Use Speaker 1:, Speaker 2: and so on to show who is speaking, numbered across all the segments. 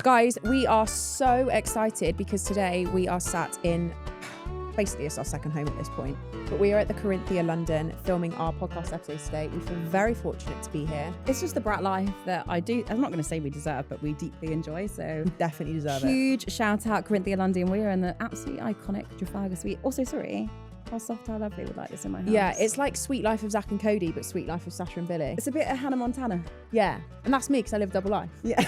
Speaker 1: Guys, we are so excited because today we are sat in, basically it's our second home at this point, but we are at the Corinthia London filming our podcast episodes today. We feel very fortunate to be here.
Speaker 2: It's just the brat life that I'm not going to say we deserve, but we deeply enjoy. So
Speaker 1: We definitely deserve it.
Speaker 2: huge shout out Corinthia London. We are in the absolutely iconic Trafalgar Suite. Also, sorry, how soft, how lovely would like this in my house.
Speaker 1: Yeah, it's like Sweet Life of Zach and Cody, but Sweet Life of Sasha and Billy.
Speaker 2: It's a bit of Hannah Montana.
Speaker 1: Yeah, and that's me because I live double life.
Speaker 2: Yeah.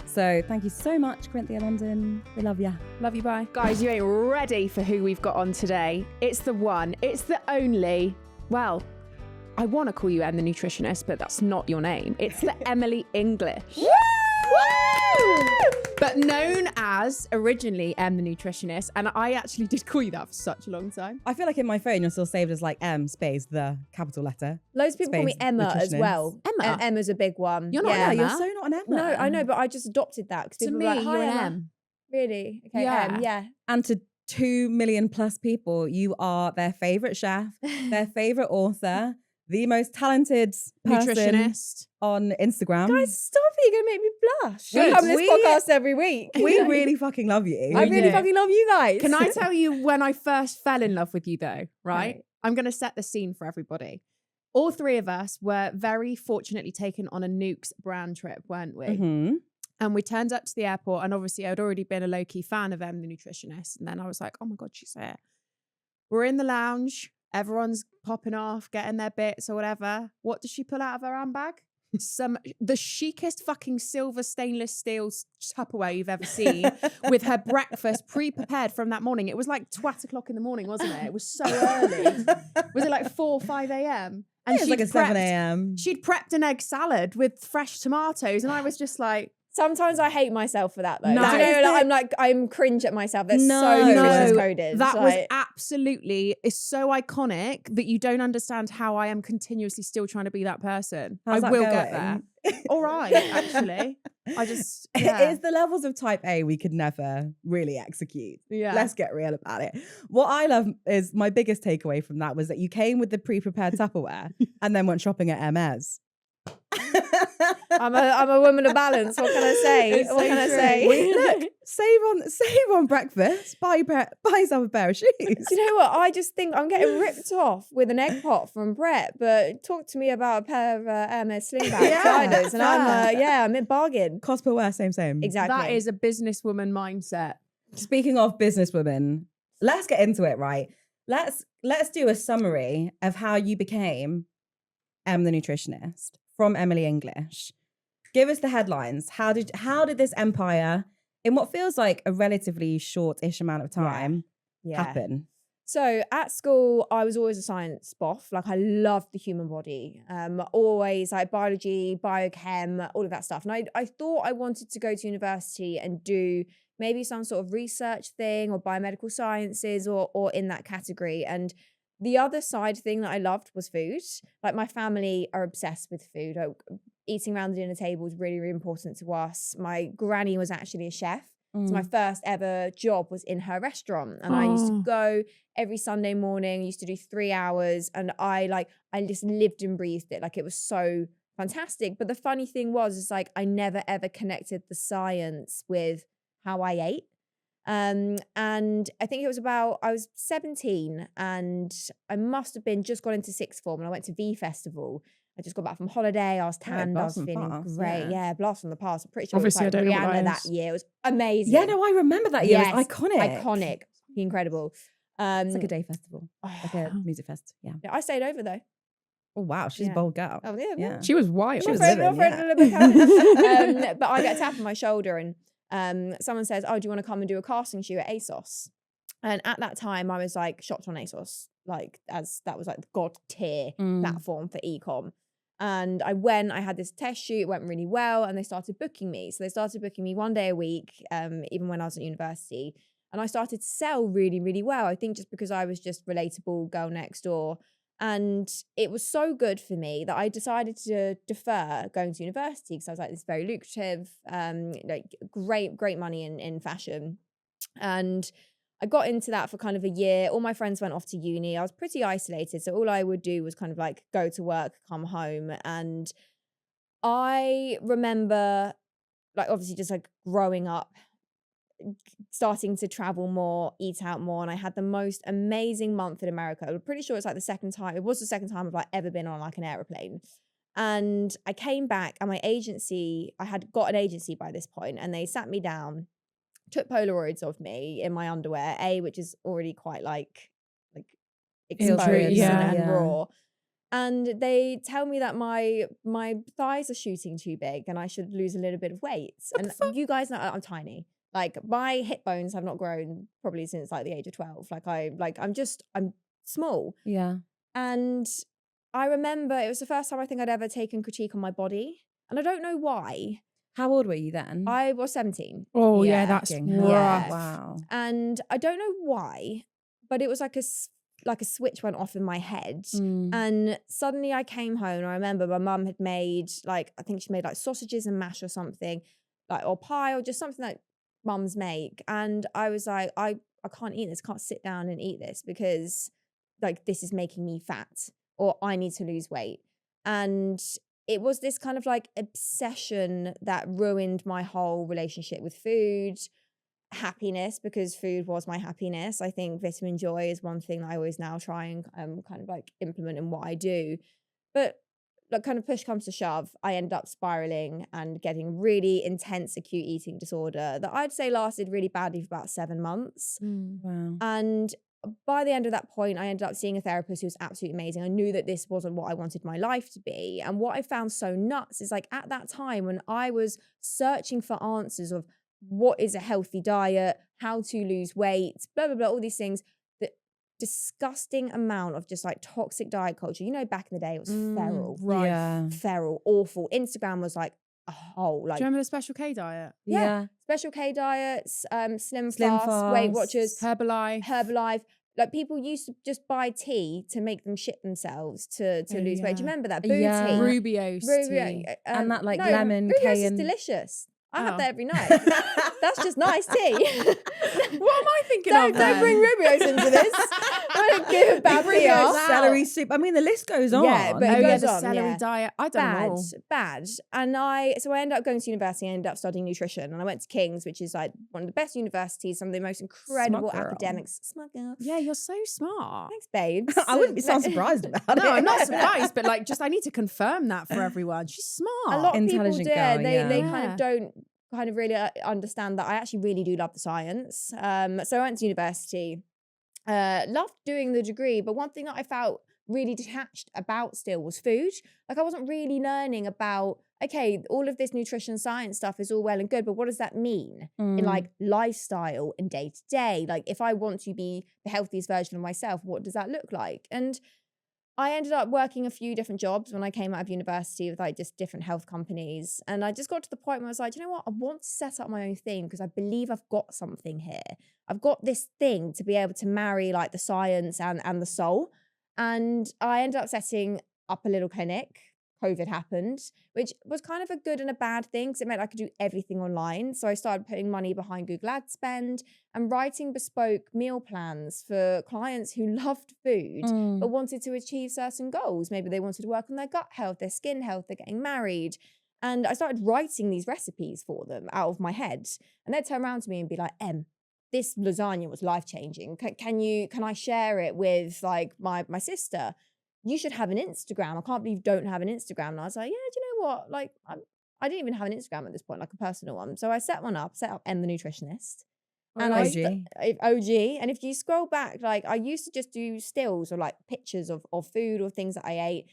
Speaker 2: So thank you so much, Corinthia London. We love ya.
Speaker 1: Love you, bye. Guys, you ain't ready for who we've got on today. It's the one, it's the only, well, I want to call you Em the Nutritionist, but that's not your name. It's the Emily English.
Speaker 2: Woo!
Speaker 1: Woo! But known as originally Em the Nutritionist, and I actually did call you that for such a long time.
Speaker 2: I feel like in my phone you're still saved as like M space the capital letter.
Speaker 3: Loads of people call me
Speaker 2: Space
Speaker 3: Emma as
Speaker 2: nutritionist.
Speaker 3: well.
Speaker 1: Emma?
Speaker 3: Emma's a big one.
Speaker 1: You're not
Speaker 3: yeah.
Speaker 1: an
Speaker 2: You're
Speaker 1: Emma.
Speaker 2: so not an Emma.
Speaker 3: No, I know, but I just adopted that because
Speaker 1: To
Speaker 3: people
Speaker 1: me,
Speaker 3: were like, "Hi,
Speaker 1: you're an
Speaker 3: Emma."
Speaker 1: M.
Speaker 3: Really? Okay,
Speaker 1: Yeah.
Speaker 3: yeah.
Speaker 2: And to 2 million plus people, you are their favourite chef, their favourite author, the most talented person
Speaker 1: Nutritionist.
Speaker 2: on Instagram.
Speaker 3: Guys, stop it. You're going to make me blush.
Speaker 2: Good.
Speaker 3: We come on this
Speaker 2: We-
Speaker 3: podcast every week.
Speaker 2: we really fucking love you.
Speaker 3: I really
Speaker 1: do.
Speaker 3: fucking love you guys.
Speaker 1: Can I tell you when I first fell in love with you though, right?
Speaker 3: Right.
Speaker 1: I'm going to set the scene for everybody. All three of us were very fortunately taken on a Nukes brand trip, weren't we?
Speaker 2: Mhm.
Speaker 1: And we turned up to the airport and obviously I'd already been a low-key fan of Em the Nutritionist. And then I was like, oh my God, she's here. We're in the lounge. Everyone's popping off, getting their bits or whatever. What does she pull out of her handbag? The chicest fucking silver stainless steel Tupperware you've ever seen with her breakfast pre-prepared from that morning. It was like 2:00 in the morning, wasn't it? It was so early. Was it like 4 or 5 a.m.? And
Speaker 2: It's like a 7 a.m.
Speaker 1: She'd prepped an egg salad with fresh tomatoes. And I was just like,
Speaker 3: Sometimes I hate myself for that though.
Speaker 1: No.
Speaker 3: Do you know,
Speaker 2: That is
Speaker 3: I'm cringe at myself. That's
Speaker 2: No.
Speaker 3: so
Speaker 2: No.
Speaker 3: nutritious coded.
Speaker 1: that
Speaker 3: It's
Speaker 1: was
Speaker 3: like-
Speaker 1: absolutely, it's so iconic that you don't understand how I am continuously still trying to be that person.
Speaker 2: How's
Speaker 1: I
Speaker 2: that
Speaker 1: will
Speaker 2: going?
Speaker 1: get there. All right, actually. I just, yeah.
Speaker 2: It's the levels of type A we could never really execute.
Speaker 1: Yeah.
Speaker 2: Let's get real about it. What I love is my biggest takeaway from that was that you came with the pre-prepared Tupperware and then went shopping at MS.
Speaker 3: I'm a woman of balance. What can I say?
Speaker 1: It's
Speaker 3: What
Speaker 1: so
Speaker 3: can I
Speaker 1: true.
Speaker 3: say?
Speaker 2: Look, save on breakfast. Buy yourself a pair of shoes.
Speaker 3: Do you know what? I just think I'm getting ripped off with an egg pot from Brett, but talk to me about a pair of Hermes slingback
Speaker 2: Yeah,
Speaker 3: sliders, and
Speaker 2: fair.
Speaker 3: I'm in bargain.
Speaker 2: Cost per wear, same.
Speaker 3: Exactly.
Speaker 1: That is a businesswoman mindset.
Speaker 2: Speaking of businesswomen, let's get into it, right? Let's do a summary of how you became Em the Nutritionist from Emily English. Give us the headlines. How did this empire, in what feels like a relatively short-ish amount of time, happen?
Speaker 3: So at school, I was always a science buff. Like I loved the human body. Always like biology, biochem, all of that stuff. And I thought I wanted to go to university and do maybe some sort of research thing or biomedical sciences or in that category. And the other side thing that I loved was food. Like my family are obsessed with food. Eating around the dinner table is really, really important to us. My granny was actually a chef. So my first ever job was in her restaurant. And I used to go every Sunday morning, used to do 3 hours. And I just lived and breathed it. Like it was so fantastic. But the funny thing was, it's like I never ever connected the science with how I ate. And I think it was I was 17 and I must have been just got into sixth form and I went to V Festival. I just got back from holiday. I was tanned. I was
Speaker 2: blast from the
Speaker 3: feeling
Speaker 2: past,
Speaker 3: great.
Speaker 2: yeah.
Speaker 3: Yeah, blast from the past. I'm pretty sure
Speaker 1: Obviously,
Speaker 3: it was
Speaker 1: I
Speaker 3: like
Speaker 1: don't know what
Speaker 3: Rihanna
Speaker 1: that
Speaker 3: that
Speaker 1: is.
Speaker 3: year. It was amazing.
Speaker 2: Yeah, no, I remember that year.
Speaker 3: Yes,
Speaker 2: It was iconic.
Speaker 3: Iconic. Incredible.
Speaker 2: It's like a day festival, like a
Speaker 1: Oh.
Speaker 2: music fest. Yeah.
Speaker 3: Yeah, I stayed over though.
Speaker 2: Oh wow, she's a
Speaker 3: Yeah.
Speaker 2: bold girl.
Speaker 3: Oh yeah.
Speaker 2: Yeah.
Speaker 1: She was wild.
Speaker 2: She was
Speaker 3: Friend,
Speaker 2: living,
Speaker 3: friend,
Speaker 2: yeah.
Speaker 3: a little bit but I get a tap on my shoulder and someone says, "Oh, do you want to come and do a casting shoot at ASOS?" And at that time, I was like shocked on ASOS, like as that was like the god tier platform for e-com. And I went, I had this test shoot, it went really well, and they started booking me. So they started booking me 1 day a week, even when I was at university. And I started to sell really, really well. I think just because I was just relatable girl next door. And it was so good for me that I decided to defer going to university because I was like, this is very lucrative, like great money in fashion. And I got into that for kind of a year. All my friends went off to uni. I was pretty isolated. So all I would do was kind of like go to work, come home. And I remember like obviously just like growing up, starting to travel more, eat out more, and I had the most amazing month in America. I'm pretty sure it's like the second time I've like ever been on like an airplane. And I came back, and my agency, I had got an agency by this point, and they sat me down, took Polaroids of me in my underwear, which is already quite like exposed
Speaker 1: Yeah.
Speaker 3: and raw. And they tell me that my thighs are shooting too big and I should lose a little bit of weight. And you guys know I'm tiny. Like my hip bones have not grown probably since like the age of 12. I'm small.
Speaker 2: Yeah.
Speaker 3: And I remember it was the first time I think I'd ever taken critique on my body. And I don't know why.
Speaker 2: How old were you then?
Speaker 3: I was 17.
Speaker 1: Oh yeah,
Speaker 3: Yeah.
Speaker 1: that's
Speaker 2: Fucking
Speaker 1: rough.
Speaker 3: Yeah.
Speaker 2: Wow.
Speaker 3: And I don't know why, but it was like a switch went off in my head. And suddenly I came home and I remember my mum had made I think she made like sausages and mash or something, like, or pie or just something that mums make. And I was like, I can't eat this, can't sit down and eat this because like this is making me fat or I need to lose weight. And it was this kind of like obsession that ruined my whole relationship with food, happiness, because food was my happiness. I think vitamin joy is one thing that I always now try and kind of like implement in what I do. But like kind of push comes to shove, I ended up spiraling and getting really intense acute eating disorder that I'd say lasted really badly for about 7 months.
Speaker 2: Wow.
Speaker 3: And by the end of that point, I ended up seeing a therapist who was absolutely amazing. I knew that this wasn't what I wanted my life to be. And what I found so nuts is like at that time when I was searching for answers of what is a healthy diet, how to lose weight, blah, blah, blah, all these things, the disgusting amount of just like toxic diet culture. You know, back in the day, it was feral.
Speaker 1: Right.
Speaker 2: Yeah.
Speaker 3: Feral, awful. Instagram was like a whole, like,
Speaker 1: Do you remember the Special K diet?
Speaker 3: yeah. Special K diets, Slim
Speaker 2: Slim
Speaker 3: Fast, Weight
Speaker 2: Fast.
Speaker 3: Watchers,
Speaker 1: Herbalife.
Speaker 3: Like people used to just buy tea to make them shit themselves to lose weight. Do you remember that? Boo
Speaker 2: Yeah.
Speaker 3: tea.
Speaker 1: Rubio's tea.
Speaker 2: And that, like,
Speaker 3: no,
Speaker 2: lemon,
Speaker 3: Rubio's is
Speaker 2: cayenne.
Speaker 3: delicious. I have
Speaker 1: Oh.
Speaker 3: that every night. That's just nice tea.
Speaker 1: What am I thinking
Speaker 3: Don't
Speaker 1: of then?
Speaker 3: bring Rubio's into this. I don't give a bad
Speaker 2: Rubio's
Speaker 3: PR.
Speaker 2: celery soup. I mean, the list goes on.
Speaker 3: Yeah, but
Speaker 1: Oh
Speaker 3: it
Speaker 1: yeah,
Speaker 3: goes
Speaker 1: the
Speaker 3: on,
Speaker 1: celery
Speaker 3: yeah.
Speaker 1: diet. I don't know.
Speaker 3: Bad. And I ended up going to university. I ended up studying nutrition, and I went to King's, which is like one of the best universities, some of the most incredible
Speaker 2: Smart girl.
Speaker 3: academics. Smart girl.
Speaker 1: Yeah, you're so smart.
Speaker 3: Thanks, babes.
Speaker 2: I wouldn't sound surprised about it.
Speaker 1: No, I'm not surprised, but like, just I need to confirm that for everyone. She's smart.
Speaker 3: A lot of people
Speaker 2: Intelligent
Speaker 3: do.
Speaker 2: girl,
Speaker 3: They
Speaker 2: yeah.
Speaker 3: kind of don't kind of really understand that I actually really do love the science. So I went to university, loved doing the degree, but one thing that I felt really detached about still was food. Like I wasn't really learning about, okay, all of this nutrition science stuff is all well and good, but what does that mean in like lifestyle and day to day? Like if I want to be the healthiest version of myself, what does that look like? And I ended up working a few different jobs when I came out of university with like just different health companies. And I just got to the point where I was like, you know what? I want to set up my own thing because I believe I've got something here. I've got this thing to be able to marry like the science and the soul. And I ended up setting up a little clinic. COVID happened, which was kind of a good and a bad thing because it meant I could do everything online. So I started putting money behind Google ad spend and writing bespoke meal plans for clients who loved food but wanted to achieve certain goals. Maybe they wanted to work on their gut health, their skin health, they're getting married. And I started writing these recipes for them out of my head. And they'd turn around to me and be like, this lasagna was life-changing. Can I share it with like my sister? You should have an Instagram. I can't believe you don't have an Instagram. And I was like, yeah, do you know what? Like, I didn't even have an Instagram at this point, like a personal one. So I set up M the Nutritionist. And
Speaker 2: OG.
Speaker 3: OG. And if you scroll back, like I used to just do stills or like pictures of food or things that I ate.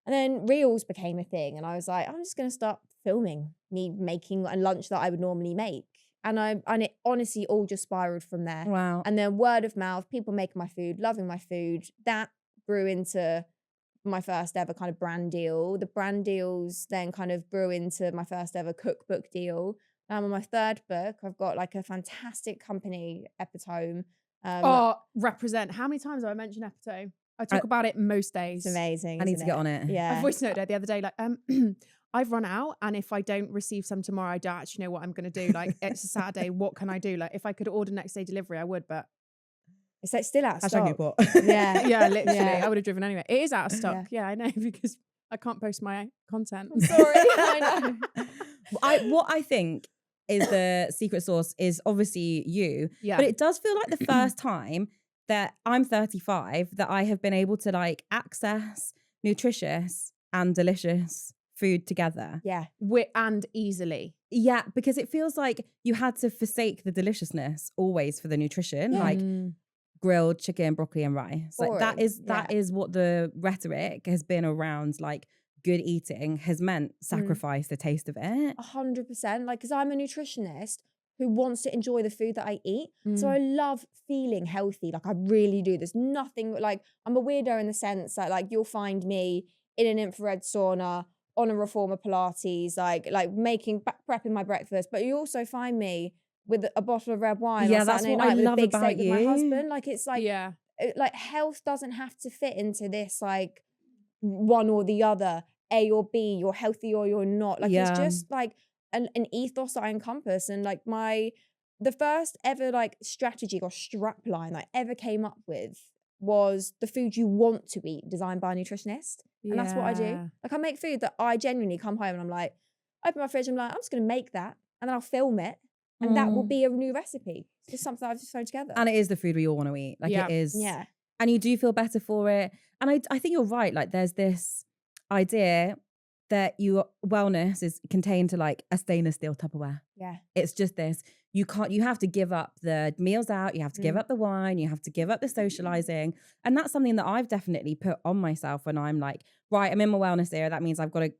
Speaker 3: And then Reels became a thing. And I was like, I'm just going to start filming me making a lunch that I would normally make. And it honestly all just spiraled from there.
Speaker 2: Wow.
Speaker 3: And then word of mouth, people making my food, loving my food. That grew into my first ever kind of brand deal. The brand deals then kind of grew into my first ever cookbook deal. I'm on my third book. I've got like a fantastic company, Epitome.
Speaker 1: Represent. How many times have I mentioned Epitome? I talk about it most days.
Speaker 3: It's amazing.
Speaker 2: I need
Speaker 3: isn't
Speaker 2: to get on it.
Speaker 3: Yeah.
Speaker 1: I voice noted it the other day, like, I've run out, and if I don't receive some tomorrow, I don't actually know what I'm going to do. Like, it's a Saturday. What can I do? Like, if I could order next day delivery, I would, but
Speaker 3: It's like still out of
Speaker 2: Hashtag
Speaker 3: stock.
Speaker 2: Newport.
Speaker 3: Yeah.
Speaker 1: yeah, literally,
Speaker 3: Yeah.
Speaker 1: I would have driven anyway. It is out of stock. Yeah, I know, because I can't post my content.
Speaker 3: I'm sorry. I know.
Speaker 2: What I think is the secret sauce is obviously you,
Speaker 1: Yeah.
Speaker 2: but it does feel like the first time that I'm 35 that I have been able to like access nutritious and delicious food together.
Speaker 3: Yeah.
Speaker 1: And easily.
Speaker 2: Yeah, because it feels like you had to forsake the deliciousness always for the nutrition, like grilled chicken, broccoli, and rice. Like that is what the rhetoric has been around. Like good eating has meant sacrifice the taste of it.
Speaker 3: 100%. Like, because I'm a nutritionist who wants to enjoy the food that I eat. So I love feeling healthy. Like, I really do. There's nothing like, I'm a weirdo in the sense that like you'll find me in an infrared sauna, on a reformer Pilates, like prepping my breakfast. But you also find me with a bottle of red wine on
Speaker 2: that's
Speaker 3: Saturday
Speaker 2: what I
Speaker 3: night with a
Speaker 2: love
Speaker 3: big
Speaker 2: about
Speaker 3: steak with my
Speaker 2: you.
Speaker 3: husband. Like, it's like, like health doesn't have to fit into this like one or the other, A or B, you're healthy or you're not. Like it's just like an ethos that I encompass. And like the first ever like strategy or strap line that I ever came up with was the food you want to eat, designed by a nutritionist. And that's what I do. Like I make food that I genuinely come home and I'm like, open my fridge, I'm like, I'm just gonna make that and then I'll film it. And that will be a new recipe. It's just something I've just thrown together.
Speaker 2: And it is the food we all want to eat. Like it is.
Speaker 3: Yeah.
Speaker 2: And you do feel better for it. And I think you're right. Like there's this idea that your wellness is contained to like a stainless steel Tupperware.
Speaker 3: Yeah.
Speaker 2: It's just this. You have to give up the meals out. You have to give up the wine. You have to give up the socializing. And that's something that I've definitely put on myself when I'm like, right, I'm in my wellness era. That means I've got to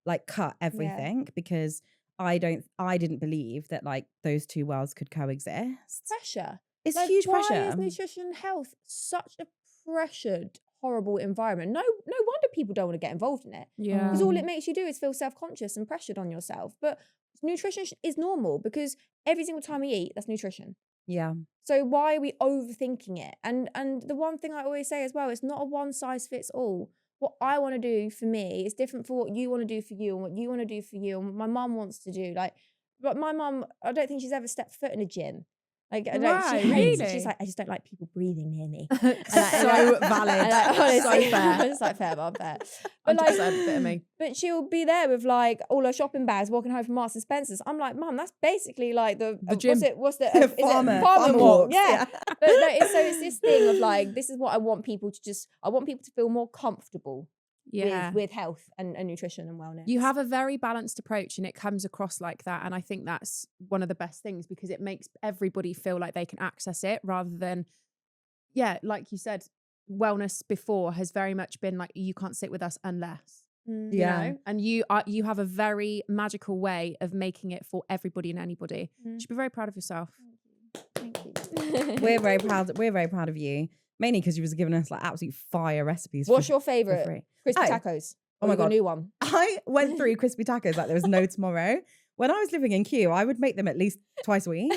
Speaker 2: like cut everything because I didn't believe that like those two worlds could coexist.
Speaker 3: Pressure.
Speaker 2: It's
Speaker 3: like,
Speaker 2: huge pressure.
Speaker 3: Why is nutrition and health such a pressured, horrible environment? No wonder people don't want to get involved in it.
Speaker 1: Yeah.
Speaker 3: Because all it makes you do is feel self-conscious and pressured on yourself. But nutrition is normal because every single time we eat, that's nutrition.
Speaker 2: Yeah.
Speaker 3: So why are we overthinking it? And the one thing I always say as well, it's not a one size fits all. What I want to do for me is different for what you want to do for you and what you want to do for you and what my mum wants to do. Like, but my mum, I don't think she's ever stepped foot in a gym. Like, I don't,
Speaker 1: Right,
Speaker 3: she hates it.
Speaker 1: really?
Speaker 3: She's like, I just don't like people breathing near me.
Speaker 1: So valid.
Speaker 3: Honestly,
Speaker 1: So fair.
Speaker 3: It's like fair, Mum, fair. But
Speaker 1: 100%
Speaker 3: like,
Speaker 1: bit of me.
Speaker 3: but she'll be there with like all her shopping bags, walking home from Marks and Spencer's. I'm like, Mum, that's basically like the
Speaker 1: gym.
Speaker 3: What's the
Speaker 2: The
Speaker 3: is it
Speaker 2: farmer
Speaker 3: walk?
Speaker 2: walks,
Speaker 3: Yeah. But no, it's this thing of like, this is what I want people to I want people to feel more comfortable with health and nutrition and wellness.
Speaker 1: You have a very balanced approach and it comes across like that. And I think that's one of the best things because it makes everybody feel like they can access it rather than, like you said, wellness before has very much been like, you can't sit with us unless, you know? And you have a very magical way of making it for everybody and anybody. You should be very proud of yourself.
Speaker 3: Thank you.
Speaker 2: We're very proud of you. Mainly because you was giving us like absolute fire recipes.
Speaker 3: What's your favourite? Crispy tacos.
Speaker 2: Oh my God.
Speaker 3: A new one.
Speaker 2: I went through crispy tacos like there was no tomorrow. When I was living in Kew, I would make them at least twice a week.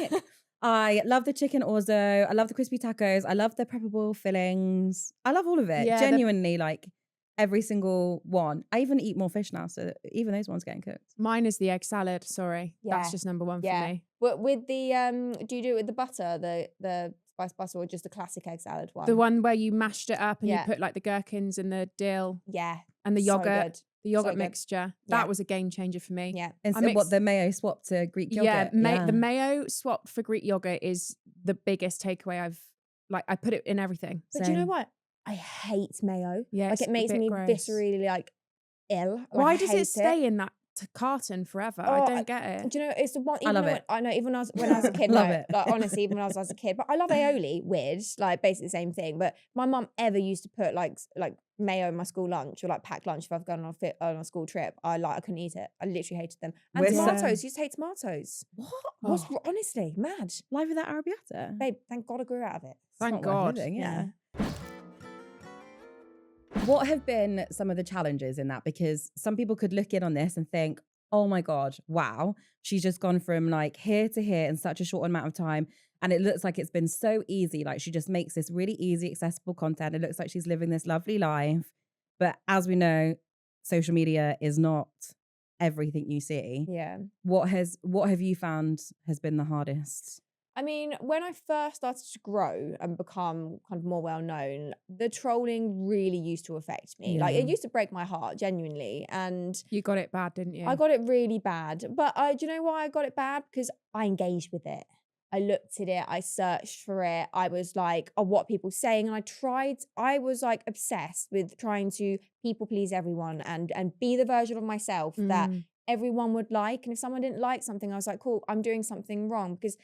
Speaker 2: I love the chicken orzo. I love the crispy tacos. I love the preppable fillings. I love all of it.
Speaker 1: Yeah,
Speaker 2: genuinely, like every single one. I even eat more fish now, so even those ones getting cooked.
Speaker 1: Mine is the egg salad. Sorry, that's just number one for me.
Speaker 3: But with the do you do it with the butter, the spice butter, or just the classic egg salad one?
Speaker 1: The one where you mashed it up and you put like the gherkins and the dill, and the yogurt, the yogurt mixture. That was a game changer for me.
Speaker 3: Yeah,
Speaker 2: and so what the mayo swap to Greek yogurt?
Speaker 1: The mayo swap for Greek yogurt is the biggest takeaway. I put it in everything.
Speaker 3: But do you know what? I hate mayo.
Speaker 1: Yeah,
Speaker 3: like it makes me viscerally like ill. Like,
Speaker 1: why does it stay in that carton forever? I don't get it.
Speaker 3: Do you know, it's the one. Even
Speaker 2: I love it.
Speaker 3: I know. Even when I was a kid,
Speaker 2: Love it.
Speaker 3: Like honestly, even when I was a kid. But I love aioli. Weird, like basically the same thing. But my mum ever used to put like mayo in my school lunch or like packed lunch if I've gone on a school trip. I couldn't eat it. I literally hated them. And tomatoes. Used to hate tomatoes. What? Honestly, mad.
Speaker 2: Live with that arrabbiata.
Speaker 3: Babe, thank God I grew out of it.
Speaker 1: Thank God.
Speaker 3: Yeah.
Speaker 2: What have been some of the challenges in that? Because some people could look in on this and think, oh my God, wow, she's just gone from like here to here in such a short amount of time. And it looks like it's been so easy. Like she just makes this really easy, accessible content. It looks like she's living this lovely life. But as we know, social media is not everything you see.
Speaker 3: Yeah.
Speaker 2: What have you found has been the hardest?
Speaker 3: I mean, when I first started to grow and become kind of more well known, the trolling really used to affect me. Like, it used to break my heart, genuinely. And
Speaker 1: You got it bad, didn't you?
Speaker 3: I got it really bad. But do you know why I got it bad? Because I engaged with it. I looked at it, I searched for it. I was like, oh, what are people saying? And I was like obsessed with trying to people please everyone and be the version of myself that everyone would like. And if someone didn't like something, I was like, cool, I'm doing something wrong. Because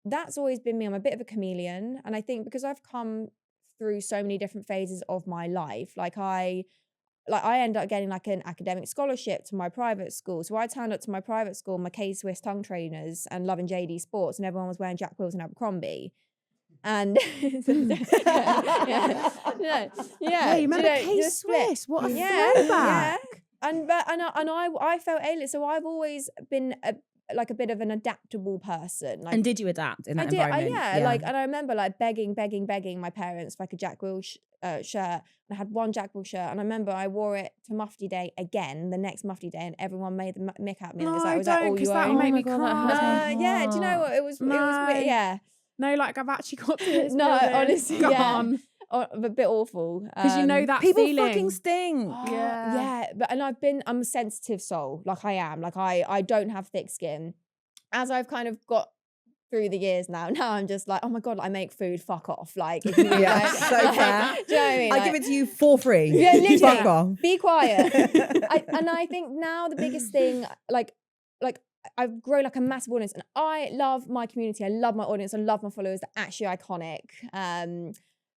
Speaker 3: that's always been me. I'm a bit of a chameleon. And I think because I've come through so many different phases of my life, I ended up getting like an academic scholarship to my private school. So I turned up to my private school, my K-Swiss tongue trainers and loving JD Sports, and everyone was wearing Jack Wills and Abercrombie. And
Speaker 1: Yeah, you remember K-Swiss? What a throwback.
Speaker 3: And I felt alien. So I've always been a bit of an adaptable person. Like,
Speaker 2: and did you adapt in that environment?
Speaker 3: And I remember like begging my parents for like a Jack Wills shirt. And I had one Jack Wills shirt, and I remember I wore it to Mufti Day again, the next Mufti Day, and everyone made the mick at me. And was that all you
Speaker 1: that'll
Speaker 3: own?
Speaker 1: make me cry.
Speaker 3: Yeah, do you know what? It was weird. Yeah.
Speaker 1: No, like I've actually got this.
Speaker 3: No, honestly,
Speaker 1: gone.
Speaker 3: A bit awful.
Speaker 1: Because you know that
Speaker 2: people
Speaker 1: feeling.
Speaker 2: fucking stink.
Speaker 3: Yeah. But I'm a sensitive soul. Like I am. Like I don't have thick skin. As I've kind of got through the years now I'm just like, oh my God, I make food, fuck off. Like, if you
Speaker 2: so fair.
Speaker 3: do you know what I mean?
Speaker 2: I give it to you for free.
Speaker 3: Yeah, literally.
Speaker 2: Fuck off.
Speaker 3: Be quiet. I think now the biggest thing, like I've grown like a massive audience, and I love my community. I love my audience. I love my followers. They're actually iconic.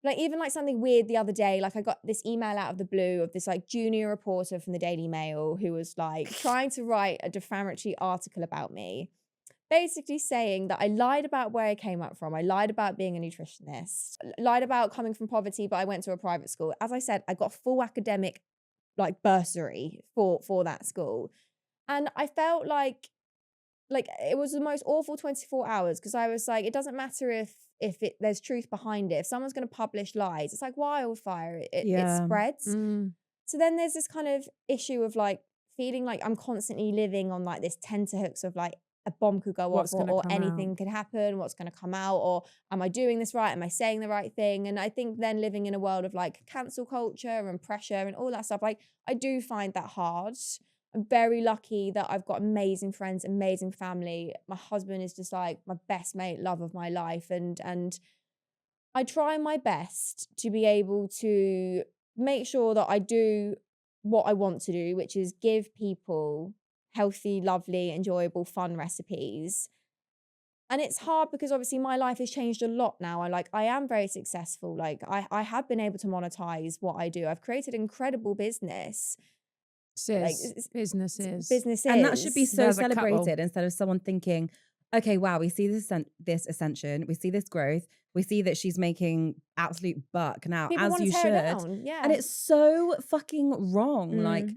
Speaker 3: Like even like something weird the other day, like I got this email out of the blue of this like junior reporter from the Daily Mail who was like trying to write a defamatory article about me, basically saying that I lied about where I came up from. I lied about being a nutritionist, lied about coming from poverty, but I went to a private school. As I said, I got full academic like bursary for that school. And I felt like it was the most awful 24 hours, because I was like, it doesn't matter if there's truth behind it. If someone's going to publish lies, it's like wildfire. It spreads. So then there's this kind of issue of like feeling like I'm constantly living on like this tenterhooks of like a bomb could go off or anything could happen, what's going to come out, or am I doing this right? Am I saying the right thing? And I think then living in a world of like cancel culture and pressure and all that stuff, like I do find that hard. I'm very lucky that I've got amazing friends, amazing family. My husband is just like my best mate, love of my life. And I try my best to be able to make sure that I do what I want to do, which is give people healthy, lovely, enjoyable, fun recipes. And it's hard because obviously my life has changed a lot now. I am very successful. Like I have been able to monetize what I do. I've created an incredible business.
Speaker 1: Businesses.
Speaker 2: And that should be so celebrated instead of someone thinking, okay, wow, we see this ascension, we see this growth, we see that she's making absolute buck now,
Speaker 3: people
Speaker 2: as you should. And it's so fucking wrong. Like,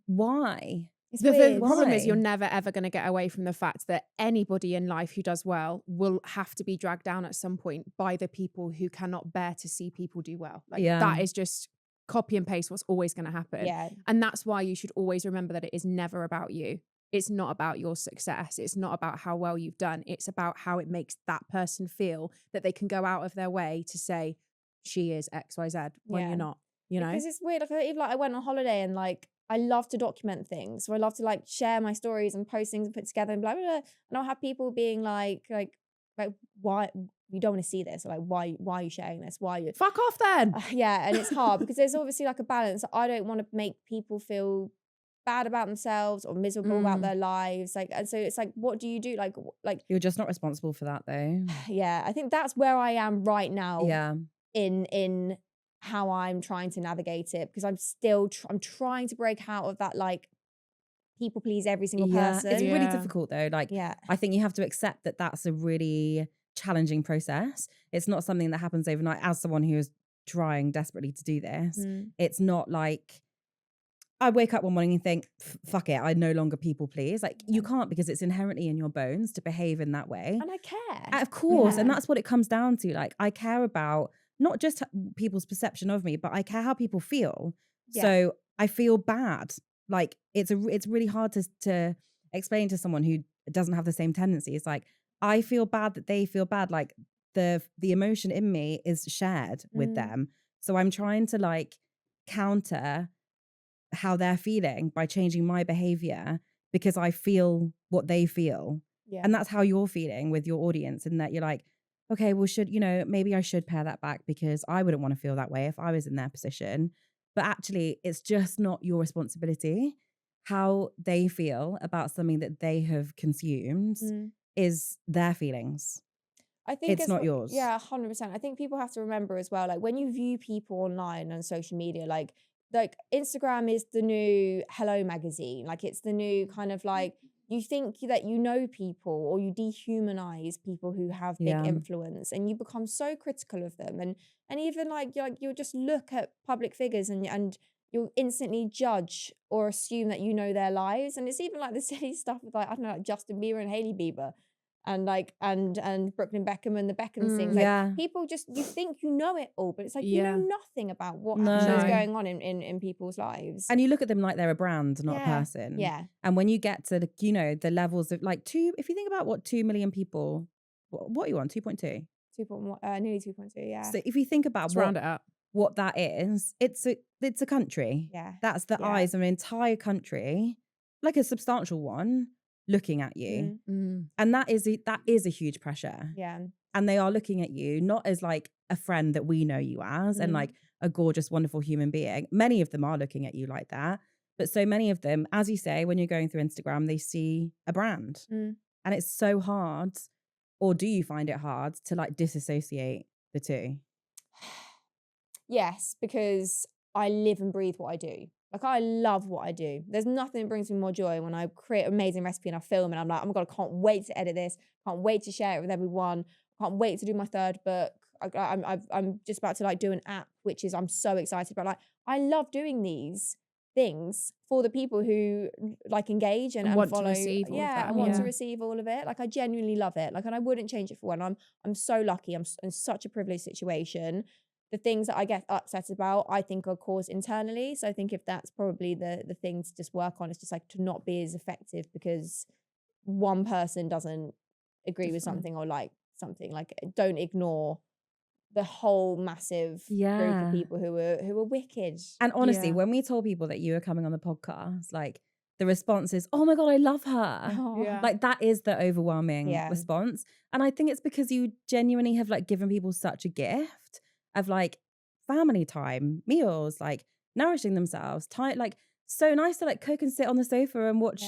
Speaker 2: why?
Speaker 1: The problem is you're never ever going to get away from the fact that anybody in life who does well will have to be dragged down at some point by the people who cannot bear to see people do well. Like that is just copy and paste what's always going to happen.
Speaker 3: Yeah.
Speaker 1: And that's why you should always remember that it is never about you. It's not about your success. It's not about how well you've done. It's about how it makes that person feel that they can go out of their way to say she is XYZ when you're not, you know?
Speaker 3: Because it's weird. Even I went on holiday and like, I love to document things. So I love to like share my stories and post things and put together and blah, blah, blah. And I'll have people being like, why you don't want to see this? Like, why are you sharing this? Why are you
Speaker 1: fuck off then?
Speaker 3: Yeah. And it's hard because there's obviously like a balance. I don't want to make people feel bad about themselves or miserable about their lives. Like, and so it's like, what do you do? Like
Speaker 2: you're just not responsible for that though.
Speaker 3: Yeah. I think that's where I am right now.
Speaker 2: Yeah.
Speaker 3: In how I'm trying to navigate it, because I'm still I'm trying to break out of that like people please every single person.
Speaker 2: It's really difficult though. Like, I think you have to accept that that's a really challenging process. It's not something that happens overnight. As someone who is trying desperately to do this, it's not like I wake up one morning and think, fuck it, I no longer people please. Like, you can't, because it's inherently in your bones to behave in that way.
Speaker 3: And I care.
Speaker 2: Of course. And that's what it comes down to. Like, I care about not just people's perception of me, but I care how people feel. Yeah. So I feel bad. Like, it's really hard to explain to someone who doesn't have the same tendency. It's like, I feel bad that they feel bad. Like the emotion in me is shared with them. So I'm trying to like counter how they're feeling by changing my behavior because I feel what they feel.
Speaker 3: Yeah.
Speaker 2: And that's how you're feeling with your audience, and that you're like, okay, well, maybe I should pare that back because I wouldn't want to feel that way if I was in their position. But actually, it's just not your responsibility. How they feel about something that they have consumed is their feelings.
Speaker 3: I think
Speaker 2: it's not yours.
Speaker 3: Yeah, 100%. I think people have to remember as well, like when you view people online and social media, like Instagram is the new Hello magazine. Like it's the new kind of like, you think that you know people, or you dehumanize people who have big influence, and you become so critical of them. And even like you'll just look at public figures and you'll instantly judge or assume that you know their lives. And it's even like the silly stuff with like, I don't know, like Justin Bieber and Hailey Bieber. And like and Brooklyn Beckham and the Beckham things. Like people just, you think you know it all, but it's like you know nothing about what actually is going on in people's lives.
Speaker 2: And you look at them like they're a brand, not a person.
Speaker 3: Yeah.
Speaker 2: And when you get to the levels of like if you think about what 2 million people, what are you on? 2.2?
Speaker 3: 2.1, nearly 2.2, yeah.
Speaker 2: So if you think about
Speaker 1: round it up,
Speaker 2: what that is, it's a country.
Speaker 3: Yeah.
Speaker 2: That's the eyes of an entire country, like a substantial one, looking at you. And that is a huge pressure.
Speaker 3: Yeah.
Speaker 2: And they are looking at you not as like a friend that we know you as and like a gorgeous, wonderful human being. Many of them are looking at you like that. But so many of them, as you say, when you're going through Instagram, they see a brand. And it's so hard, or do you find it hard to like disassociate the two?
Speaker 3: Yes, because I live and breathe what I do. Like I love what I do. There's nothing that brings me more joy when I create an amazing recipe and I film and I'm like, oh my God, I can't wait to edit this. Can't wait to share it with everyone. Can't wait to do my 3rd book. I'm just about to like do an app, which is, I'm so excited about. Like, I love doing these things for the people who like engage and
Speaker 1: want
Speaker 3: follow.
Speaker 1: To receive all of that.
Speaker 3: I want to receive all of it. Like I genuinely love it. Like, and I wouldn't change it for one. I'm so lucky. I'm in such a privileged situation. The things that I get upset about, I think are caused internally. So I think if that's probably the thing to just work on, is just like to not be as effective because one person doesn't agree with something or like something. Like, don't ignore the whole massive group of people who are wicked.
Speaker 2: And honestly, when we told people that you were coming on the podcast, like the response is, oh my God, I love her.
Speaker 3: Oh.
Speaker 2: Like that is the overwhelming response. And I think it's because you genuinely have like given people such a gift of like family time, meals, like nourishing themselves, time, like so nice to like cook and sit on the sofa and watch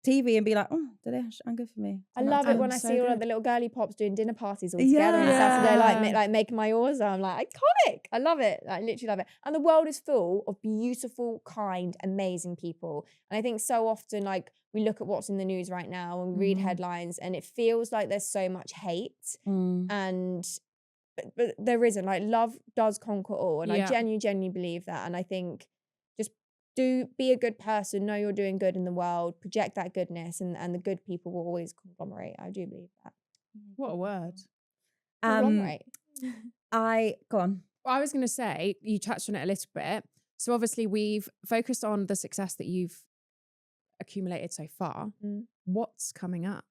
Speaker 2: TV and be like, oh, delish, and good for me.
Speaker 3: I love it when I see all of the little girly pops doing dinner parties all together on Saturday, like making my orza. I'm like, iconic. I love it. I literally love it. And the world is full of beautiful, kind, amazing people. And I think so often, like, we look at what's in the news right now and we read headlines and it feels like there's so much hate. And but there isn't. Like, love does conquer all. And I genuinely believe that. And I think be a good person, know you're doing good in the world, project that goodness, and the good people will always conglomerate. I do believe that.
Speaker 1: What a word.
Speaker 3: Conglomerate.
Speaker 2: Go on.
Speaker 1: Well, I was going to say, you touched on it a little bit. So obviously we've focused on the success that you've accumulated so far. What's coming up?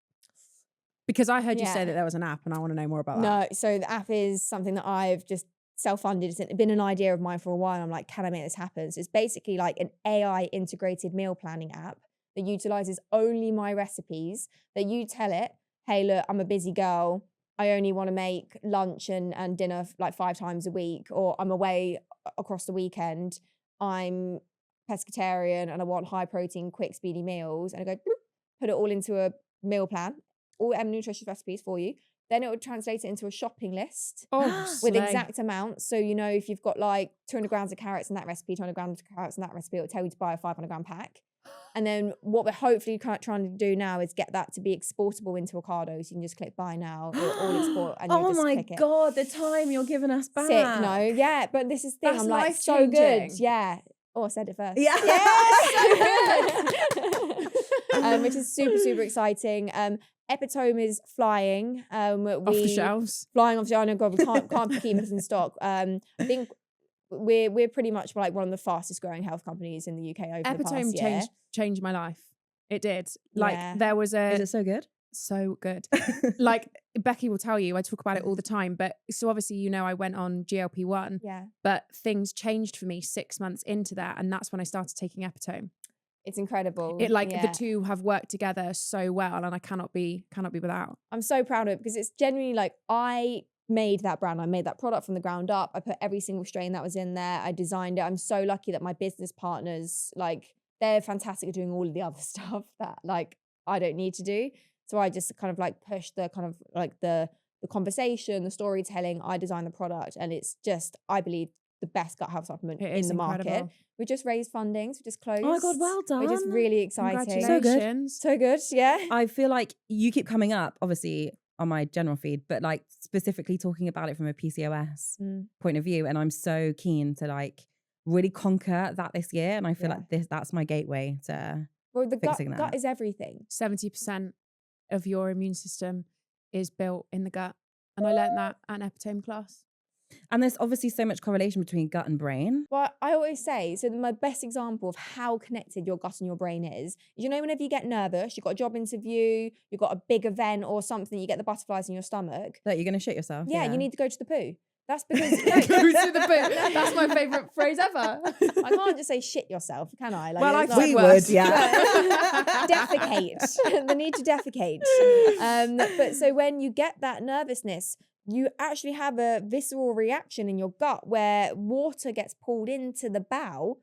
Speaker 1: Because I heard you say that there was an app and I want to know more about that.
Speaker 3: No, so the app is something that I've just self-funded. It's been an idea of mine for a while. I'm like, can I make this happen? So it's basically like an AI integrated meal planning app that utilizes only my recipes, that you tell it, hey, look, I'm a busy girl. I only want to make lunch and dinner like 5 times a week, or I'm away across the weekend. I'm pescatarian and I want high protein, quick, speedy meals. And I go, put it all into a meal plan, all nutritious recipes for you. Then it would translate it into a shopping list with exact amounts. So, you know, if you've got like 200 grams of carrots in that recipe, 200 grams of carrots in that recipe, it'll tell you to buy a 500 gram pack. And then what we're hopefully trying to do now is get that to be exportable into Ocado. So you can just click buy now, it'll all export and you just click it.
Speaker 2: Oh my God, the time you're giving us back.
Speaker 3: Sick, no, yeah, but this is the thing.
Speaker 1: That's
Speaker 3: I'm like, so good. Yeah. Oh, I said it first.
Speaker 2: Yeah.
Speaker 3: So good. Which is super, super exciting. Epitome is flying.
Speaker 1: Off the shelves.
Speaker 3: Flying off the shelves. Oh, God, we can't keep us in stock. I think we're pretty much like one of the fastest growing health companies in the UK over the past year.
Speaker 1: Epitome changed my life. It did. Like there was a...
Speaker 2: Is it so good?
Speaker 1: So good. Like Becky will tell you, I talk about it all the time. But so obviously, you know, I went on GLP-1,
Speaker 3: Yeah.
Speaker 1: but things changed for me 6 months into that. And that's when I started taking Epitome.
Speaker 3: It's incredible.
Speaker 1: It like the two have worked together so well, and I cannot be without.
Speaker 3: I'm so proud of it because it's genuinely like I made that brand. I made that product from the ground up. I put every single strain that was in there. I designed it. I'm so lucky that my business partners, like, they're fantastic at doing all of the other stuff that like I don't need to do. So I just kind of like push the kind of like the conversation, the storytelling. I design the product, and it's just, I believe, the best gut health supplement in the market. We just raised fundings. We just closed.
Speaker 2: Oh my God, well done.
Speaker 3: We're just really exciting.
Speaker 1: Congratulations.
Speaker 3: So good, yeah.
Speaker 2: I feel like you keep coming up, obviously, on my general feed, but like specifically talking about it from a PCOS point of view. And I'm so keen to like really conquer that this year. And I feel like that's my gateway to
Speaker 3: the
Speaker 2: fixing
Speaker 3: gut is everything.
Speaker 1: 70% of your immune system is built in the gut. And I learned that at an Epitome class.
Speaker 2: And there's obviously so much correlation between gut and brain.
Speaker 3: Well, I always say, so my best example of how connected your gut and your brain is, you know, whenever you get nervous, you've got a job interview, you've got a big event or something, you get the butterflies in your stomach.
Speaker 2: That you're going to shit yourself.
Speaker 3: Yeah, you need to go to the poo. That's because
Speaker 1: Go to the poo. That's my favourite phrase ever.
Speaker 3: I can't just say shit yourself, can I? Like,
Speaker 2: well, we
Speaker 3: worse.
Speaker 2: would, yeah.
Speaker 3: Defecate. The need to defecate. But so when you get that nervousness, you actually have a visceral reaction in your gut where water gets pulled into the bowel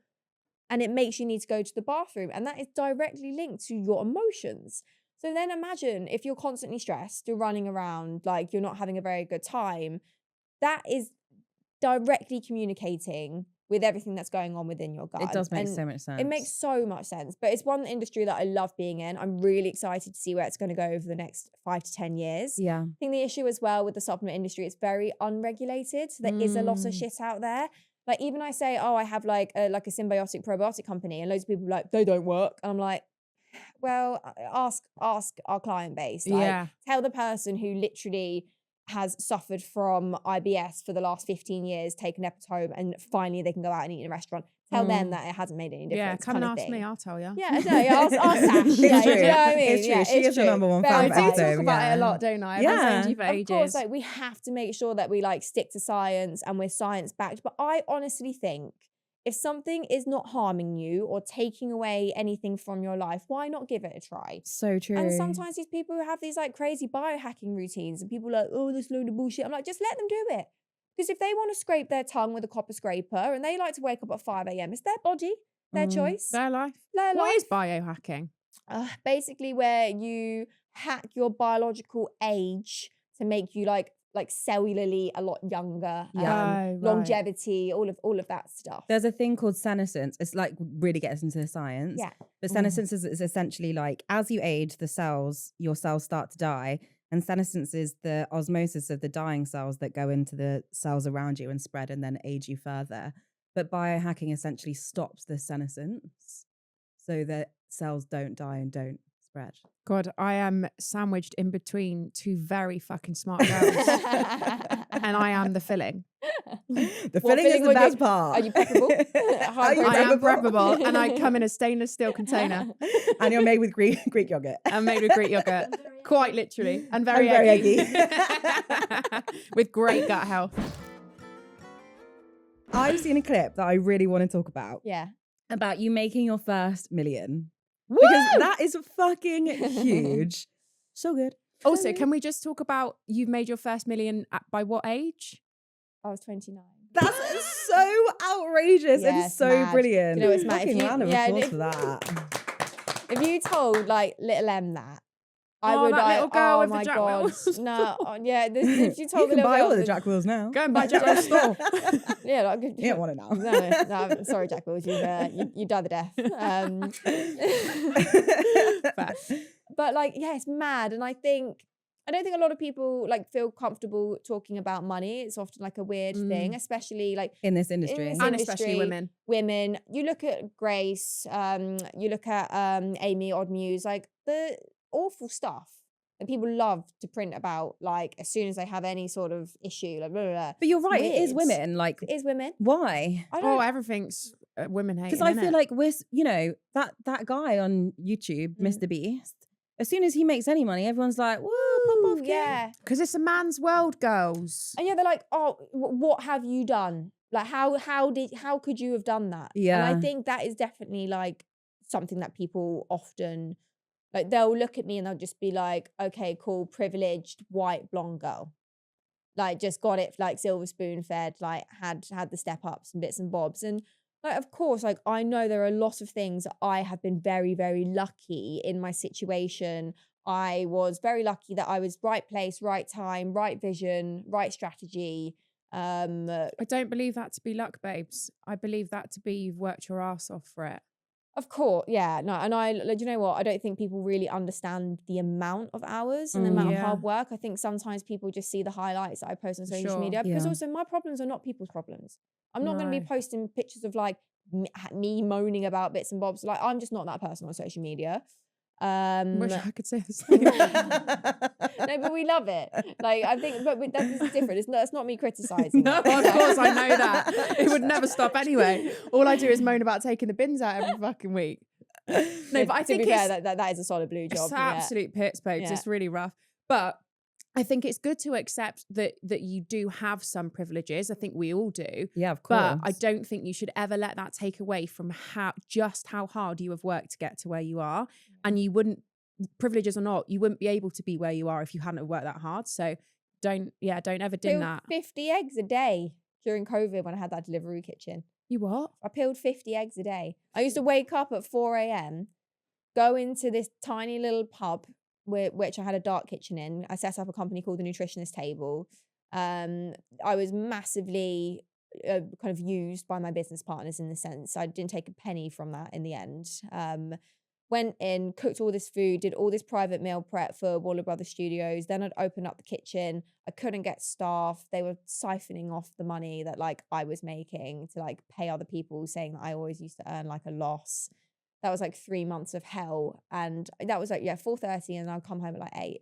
Speaker 3: and it makes you need to go to the bathroom. And that is directly linked to your emotions. So then imagine if you're constantly stressed, you're running around, like you're not having a very good time. That is directly communicating with everything that's going on within your gut.
Speaker 2: It does make so much sense.
Speaker 3: It makes so much sense. But it's one industry that I love being in. I'm really excited to see where it's going to go over the next 5 to 10 years.
Speaker 2: Yeah.
Speaker 3: I think the issue as well with the supplement industry, it's very unregulated. So there is a lot of shit out there. Like even I say, oh, I have like a symbiotic probiotic company, and loads of people are like, they don't work. And I'm like, well, ask our client base. Like, tell the person who literally has suffered from IBS for the last 15 years, taken Epitome, and finally they can go out and eat in a restaurant. Tell them that it hasn't made any difference.
Speaker 1: Yeah, come and ask me, I'll tell you.
Speaker 3: Yeah, no, ask Sash.
Speaker 2: It's
Speaker 3: Yeah,
Speaker 2: true.
Speaker 3: do you know what I mean?
Speaker 2: It's true.
Speaker 3: Yeah,
Speaker 2: She is the number one fan of
Speaker 1: I do
Speaker 2: Epitome,
Speaker 1: talk about it a lot, don't I? I've been saying to you for
Speaker 3: Of
Speaker 1: ages.
Speaker 3: course, like we have to make sure that we like stick to science and we're science backed. But I honestly think if something is not harming you or taking away anything from your life, why not give it a try?
Speaker 2: So true.
Speaker 3: And sometimes these people who have these like crazy biohacking routines and people are like, oh, this load of bullshit. I'm like, just let them do it. Because if they want to scrape their tongue with a copper scraper and they like to wake up at 5 a.m., it's their body, their choice.
Speaker 1: Their life.
Speaker 3: Their
Speaker 1: What
Speaker 3: life.
Speaker 1: is biohacking?
Speaker 3: Basically where you hack your biological age to make you like cellularly a lot younger, longevity, all of that stuff.
Speaker 2: There's a thing called senescence. It's like really gets into the science.
Speaker 3: Yeah.
Speaker 2: But senescence is essentially like as you age, your cells start to die. And senescence is the osmosis of the dying cells that go into the cells around you and spread and then age you further. But biohacking essentially stops the senescence so that cells don't die and don't spread.
Speaker 1: God, I am sandwiched in between two very fucking smart girls. And I am the filling.
Speaker 2: The filling is the best part.
Speaker 3: Are you preppable?
Speaker 1: I am preppable, and I come in a stainless steel container.
Speaker 2: And you're made with Greek yogurt.
Speaker 1: I'm made with Greek yogurt. Quite literally. And very eggy. With great gut health.
Speaker 2: I've seen a clip that I really want to talk about.
Speaker 3: Yeah.
Speaker 2: About you making your first million.
Speaker 1: Woo!
Speaker 2: Because that is fucking huge. So good.
Speaker 1: Also, can we just talk about you've made your first million by what age?
Speaker 3: I was 29.
Speaker 2: That's so outrageous and so
Speaker 3: mad.
Speaker 2: brilliant.
Speaker 3: You know, it's mad.
Speaker 2: Fucking round of applause for that.
Speaker 3: If you told like little Em that, I
Speaker 1: Oh,
Speaker 3: would
Speaker 1: that
Speaker 3: like,
Speaker 1: little girl
Speaker 3: oh
Speaker 1: with the
Speaker 3: my
Speaker 1: Jack
Speaker 3: God.
Speaker 1: Wheels.
Speaker 3: No, if you
Speaker 2: You
Speaker 3: told the
Speaker 2: can
Speaker 3: little
Speaker 2: buy
Speaker 3: girl
Speaker 2: all the
Speaker 3: that-
Speaker 2: Jack Wheels now.
Speaker 1: Go and buy Jack Wheels store.
Speaker 3: Yeah, like,
Speaker 2: You don't want it now.
Speaker 3: No, sorry, Jack Wheels, you died the death. But like, yeah, it's mad, and I don't think a lot of people like feel comfortable talking about money. It's often like a weird thing, especially like
Speaker 2: in this industry.
Speaker 1: And especially women.
Speaker 3: Women. You look at Grace, you look at Amy Oddmuse, like the awful stuff that people love to print about, like as soon as they have any sort of issue, like blah, blah, blah.
Speaker 2: But you're right, it is
Speaker 3: Weird.
Speaker 2: women. Like,
Speaker 3: It is women.
Speaker 2: why?
Speaker 3: I don't.
Speaker 1: Everything's women hating.
Speaker 2: Because I feel like that guy on YouTube, Mr. Beast, as soon as he makes any money, everyone's like, woo, pop off, kid.
Speaker 3: Yeah.
Speaker 1: Because it's a man's world, girls.
Speaker 3: And yeah, they're like, oh, what have you done? Like, how could you have done that?
Speaker 2: Yeah.
Speaker 3: And I think that is definitely like something that people often, like, they'll look at me and they'll just be like, okay, cool, privileged, white, blonde girl. Like, just got it, like, silver spoon fed, like, had the step ups and bits and bobs. And like, of course, like, I know there are a lot of things that I have been very, very lucky in my situation. I was very lucky that I was right place, right time, right vision, right strategy.
Speaker 1: I don't believe that to be luck, babes. I believe that to be you've worked your ass off for it.
Speaker 3: Of course, yeah, no, and I, like, you know what? I don't think people really understand the amount of hours and the amount of
Speaker 1: Yeah.
Speaker 3: hard work. I think sometimes people just see the highlights that I post on social
Speaker 1: Sure.
Speaker 3: media, because
Speaker 2: Yeah.
Speaker 3: also my problems are not people's problems. I'm not going to be
Speaker 1: No.
Speaker 3: posting pictures of like me moaning about bits and bobs. Like, I'm just not that person on social media.
Speaker 1: Wish I could say the same.
Speaker 3: No, but we love it. Like, I think, but that's different. It's not me criticizing.
Speaker 1: No, of course, I know that. It would never stop anyway. All I do is moan about taking the bins out every fucking week. No, but I think
Speaker 3: to be
Speaker 1: it's,
Speaker 3: fair, that is a solid blue job.
Speaker 1: it's absolute pits, babes.
Speaker 3: Yeah.
Speaker 1: It's really rough. But I think it's good to accept that you do have some privileges. I think we all do.
Speaker 2: Yeah, of course.
Speaker 1: But I don't think you should ever let that take away from how hard you have worked to get to where you are. And you wouldn't, privileges or not, you wouldn't be able to be where you are if you hadn't have worked that hard. So don't ever dim
Speaker 3: Peeled
Speaker 1: that.
Speaker 3: 50 eggs a day during COVID when I had that delivery kitchen.
Speaker 1: You what?
Speaker 3: I peeled 50 eggs a day. I used to wake up at 4 a.m, go into this tiny little pub, which I had a dark kitchen in. I set up a company called the Nutritionist table. I was massively kind of used by my business partners in the sense I didn't take a penny from that in the end. Went in, cooked all this food, did all this private meal prep for Warner Brothers Studios. Then I'd open up the kitchen. I couldn't get staff. They were siphoning off the money that like I was making to like pay other people, saying that I always used to earn like a loss. That was like 3 months of hell. And that was like, 4:30, and I'd come home at like 8.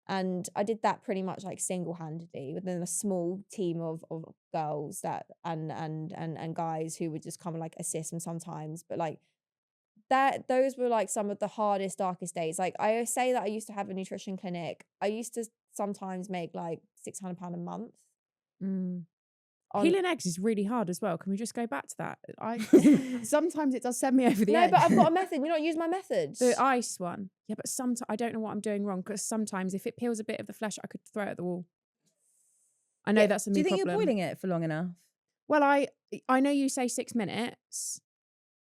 Speaker 3: And I did that pretty much like single-handedly within a small team of girls that and guys who would just come and like assist me sometimes. But like those were like some of the hardest, darkest days. Like, I say that I used to have a nutrition clinic. I used to sometimes make like £600 a month.
Speaker 1: Peeling eggs is really hard as well. Can we just go back to that? Sometimes it does send me over the
Speaker 3: No,
Speaker 1: edge.
Speaker 3: but I've got a method. You not use my methods.
Speaker 1: The ice one. Yeah, but sometimes I don't know what I'm doing wrong, because sometimes if it peels a bit of the flesh, I could throw it at the wall. I know
Speaker 2: Yeah,
Speaker 1: that's a
Speaker 2: do
Speaker 1: me
Speaker 2: you think
Speaker 1: problem.
Speaker 2: you're boiling it for long enough?
Speaker 1: Well, I know you say 6 minutes,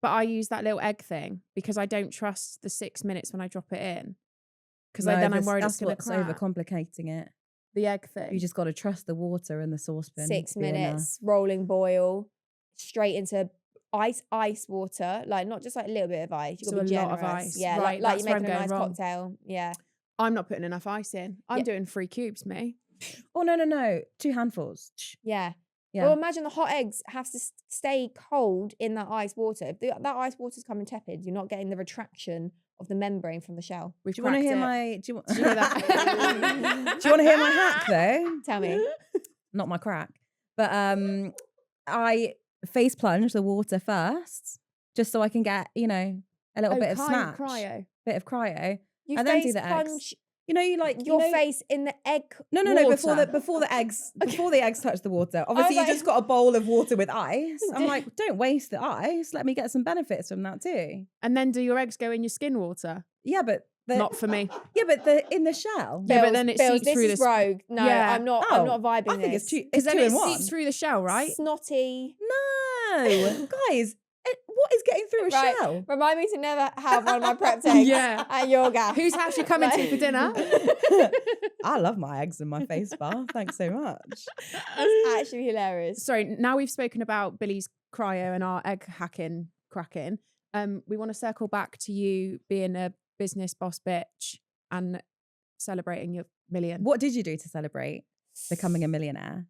Speaker 1: but I use that little egg thing because I don't trust the 6 minutes when I drop it in. Because then I'm worried it's going to
Speaker 2: that's
Speaker 1: crack.
Speaker 2: overcomplicating it.
Speaker 1: The egg thing.
Speaker 2: You just got to trust the water and the saucepan.
Speaker 3: 6
Speaker 2: to be enough.
Speaker 3: minutes, rolling boil, straight into ice water. Like, not just like a little bit of ice. You've got to be
Speaker 1: So a lot
Speaker 3: generous.
Speaker 1: of ice.
Speaker 3: Yeah,
Speaker 1: Right,
Speaker 3: like
Speaker 1: that's
Speaker 3: you're
Speaker 1: where
Speaker 3: making a
Speaker 1: I'm
Speaker 3: nice
Speaker 1: going wrong.
Speaker 3: cocktail. Yeah.
Speaker 1: I'm not putting enough ice in. I'm
Speaker 3: Yeah.
Speaker 1: doing 3 cubes, me.
Speaker 2: Oh, no. 2 handfuls.
Speaker 3: Yeah.
Speaker 2: Yeah.
Speaker 3: Well, imagine the hot eggs have to stay cold in that ice water. If that ice water's coming tepid, you're not getting the retraction of the membrane from the shell.
Speaker 1: We've
Speaker 2: Do you want to
Speaker 1: cracked
Speaker 2: hear
Speaker 1: it.
Speaker 2: my? Do you want?
Speaker 1: Do you hear that?
Speaker 2: Do you want to hear my hack though?
Speaker 3: Tell me.
Speaker 2: Not my crack, but I face plunge the water first, just so I can get a little bit of snatch,
Speaker 1: cryo.
Speaker 2: bit of cryo,
Speaker 3: You
Speaker 2: and then do
Speaker 3: face
Speaker 2: the eggs.
Speaker 3: plunge
Speaker 2: You like
Speaker 3: your face in the egg.
Speaker 2: No, before the eggs touch the water. Obviously, you
Speaker 3: like-
Speaker 2: just got a bowl of water with ice. I'm like, don't waste the ice. Let me get some benefits from that too.
Speaker 1: And then do your eggs go in your skin water?
Speaker 2: Yeah, but
Speaker 1: Not for me.
Speaker 2: Yeah, but in the shell.
Speaker 1: Yeah, but then it
Speaker 3: Bills,
Speaker 1: seeps
Speaker 3: this
Speaker 1: through
Speaker 3: is
Speaker 1: the
Speaker 3: rogue. No,
Speaker 1: Yeah.
Speaker 3: I'm not.
Speaker 2: Oh,
Speaker 3: I'm not vibing
Speaker 2: I think
Speaker 3: this.
Speaker 2: it's two.
Speaker 1: Because
Speaker 2: It's
Speaker 1: then
Speaker 2: two
Speaker 1: it
Speaker 2: in one.
Speaker 1: seeps through the shell, right?
Speaker 3: Snotty.
Speaker 2: No, guys, what is getting through a
Speaker 3: Right.
Speaker 2: shell?
Speaker 3: Remind me to never have one of my prepped eggs
Speaker 1: Yeah.
Speaker 3: at your gaff.
Speaker 1: Whose house you coming to for dinner?
Speaker 2: I love my eggs in my face bar. Thanks so much.
Speaker 3: That's actually hilarious.
Speaker 1: Sorry, now we've spoken about Billy's cryo and our egg hacking cracking. We want to circle back to you being a business boss bitch and celebrating your million.
Speaker 2: What did you do to celebrate becoming a millionaire?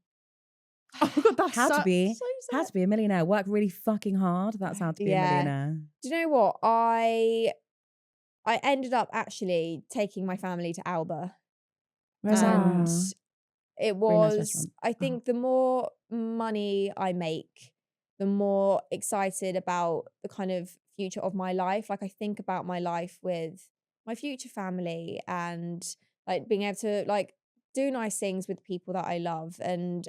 Speaker 1: Oh my God, that's
Speaker 2: How to be
Speaker 1: so
Speaker 2: How
Speaker 1: sad.
Speaker 2: to be a millionaire. Work really fucking hard. That's how to be a
Speaker 3: Yeah.
Speaker 2: millionaire.
Speaker 3: Do you know what? I ended up actually taking my family to Alba.
Speaker 1: Where's that?
Speaker 3: And it
Speaker 2: Very nice
Speaker 3: was,
Speaker 2: restaurant.
Speaker 3: I think the more money I make, the more excited about the kind of future of my life. Like, I think about my life with my future family and like being able to like do nice things with people that I love and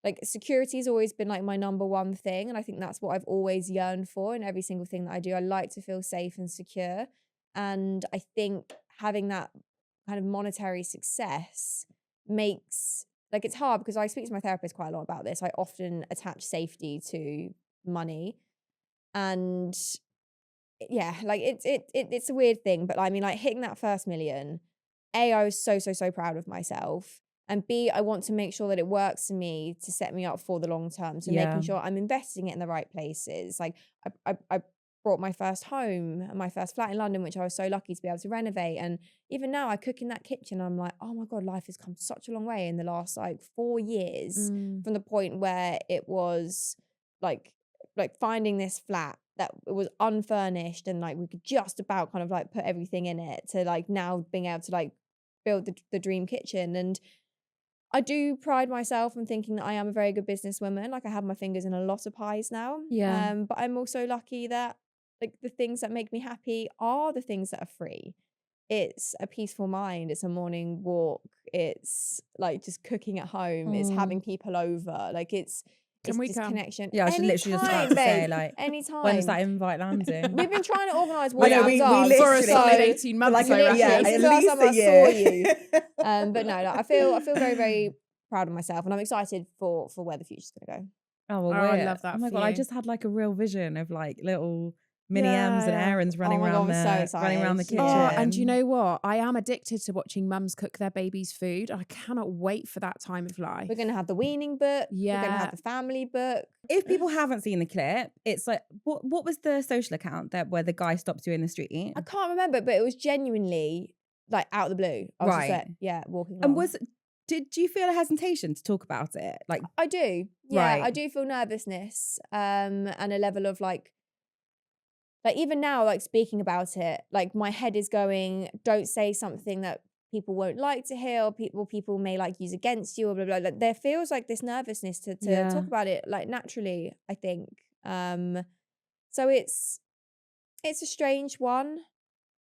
Speaker 3: like security's always been like my number one thing. And I think that's what I've always yearned for in every single thing that I do. I like to feel safe and secure. And I think having that kind of monetary success makes, like, it's hard because I speak to my therapist quite a lot about this. I often attach safety to money. And yeah, like it's a weird thing. But I mean, like hitting that first million, A, I was so proud of myself. And B, I want to make sure that it works for me to set me up for the long term. So making sure I'm investing it in the right places. Like I bought my first home, my first flat in London, which I was so lucky to be able to renovate. And even now I cook in that kitchen. I'm like, oh my God, life has come such a long way in the last like 4 years from the point where it was like finding this flat that it was unfurnished and like we could just about kind of like put everything in it to like now being able to like build the dream kitchen. And I do pride myself in thinking that I am a very good businesswoman. Like I have my fingers in a lot of pies now.
Speaker 2: Yeah.
Speaker 3: But I'm also lucky that like the things that make me happy are the things that are free. It's a peaceful mind. It's a morning walk. It's like just cooking at home. It's having people over. Like it's
Speaker 1: we
Speaker 3: just
Speaker 1: come?
Speaker 3: connection.
Speaker 2: Yeah, I was literally just about to say, like,
Speaker 3: anytime.
Speaker 2: when's that invite landing?
Speaker 3: We've been trying to organise
Speaker 2: I know, we
Speaker 3: walk-ins
Speaker 1: for a
Speaker 2: literally-
Speaker 1: solid
Speaker 3: so-
Speaker 1: 18 months,
Speaker 2: like
Speaker 1: I reckon.
Speaker 2: yeah,
Speaker 3: Since
Speaker 2: at
Speaker 3: the last
Speaker 2: least
Speaker 3: time
Speaker 2: a
Speaker 3: I
Speaker 2: year.
Speaker 3: saw you. But no, like, I feel very, very proud of myself, and I'm excited for where the future's going to go.
Speaker 2: Oh, well,
Speaker 1: I
Speaker 2: we're-
Speaker 1: love that
Speaker 2: Oh my
Speaker 1: for
Speaker 2: God, I
Speaker 1: you.
Speaker 2: just had like a real vision of like little mini M's and
Speaker 1: Yeah.
Speaker 2: errands running
Speaker 3: Oh my
Speaker 2: around
Speaker 3: God, I'm so
Speaker 2: running around the
Speaker 3: excited.
Speaker 2: kitchen.
Speaker 1: Oh, and you know what? I am addicted to watching mums cook their babies' food. I cannot wait for that time of life.
Speaker 3: We're going to have the weaning book. We're going to
Speaker 1: Yeah.
Speaker 3: have the family book.
Speaker 2: If people haven't seen the clip, it's like what was the social account that where the guy stopped you in the street?
Speaker 3: I can't remember, but it was genuinely like out of the blue. I was just
Speaker 2: Right.
Speaker 3: like, walking
Speaker 2: And
Speaker 3: along.
Speaker 2: did you feel a hesitation to talk about it? Like,
Speaker 3: I do. Yeah,
Speaker 2: Right.
Speaker 3: I do feel nervousness and a level of like even now, like speaking about it, like my head is going, don't say something that people won't like to hear or people may like use against you or blah, blah, blah. Like, there feels like this nervousness to
Speaker 2: Yeah.
Speaker 3: talk about it like naturally, I think. So it's a strange one,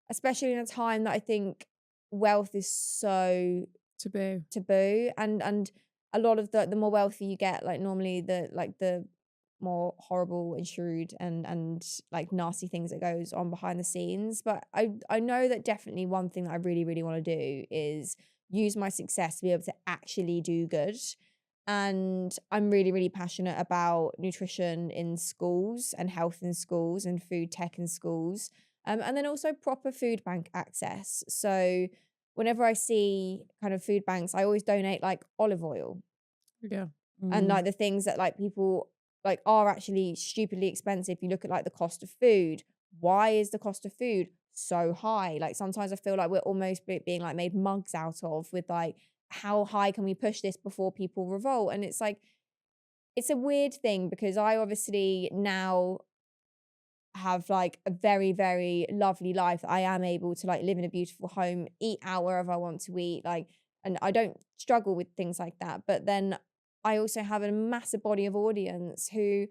Speaker 3: especially in a time that I think wealth is so taboo and a lot of the more wealthy you get, like normally the more horrible and shrewd and like nasty things that goes on behind the scenes. But I know that definitely one thing that I really, really want to do is use my success to be able to actually do good. And I'm really, really passionate about nutrition in schools and health in schools and food tech in schools. And then also proper food bank access. So whenever I see kind of food banks, I always donate like olive oil
Speaker 1: Yeah.
Speaker 3: and like the things that like people like are actually stupidly expensive. You look at like the cost of food. Why is the cost of food so high? Like sometimes I feel like we're almost being like made mugs out of with like, how high can we push this before people revolt? And it's like, it's a weird thing because I obviously now have like a very, very lovely life. I am able to like live in a beautiful home, eat out wherever I want to eat, like, and I don't struggle with things like that. But then I also have a massive body of audience who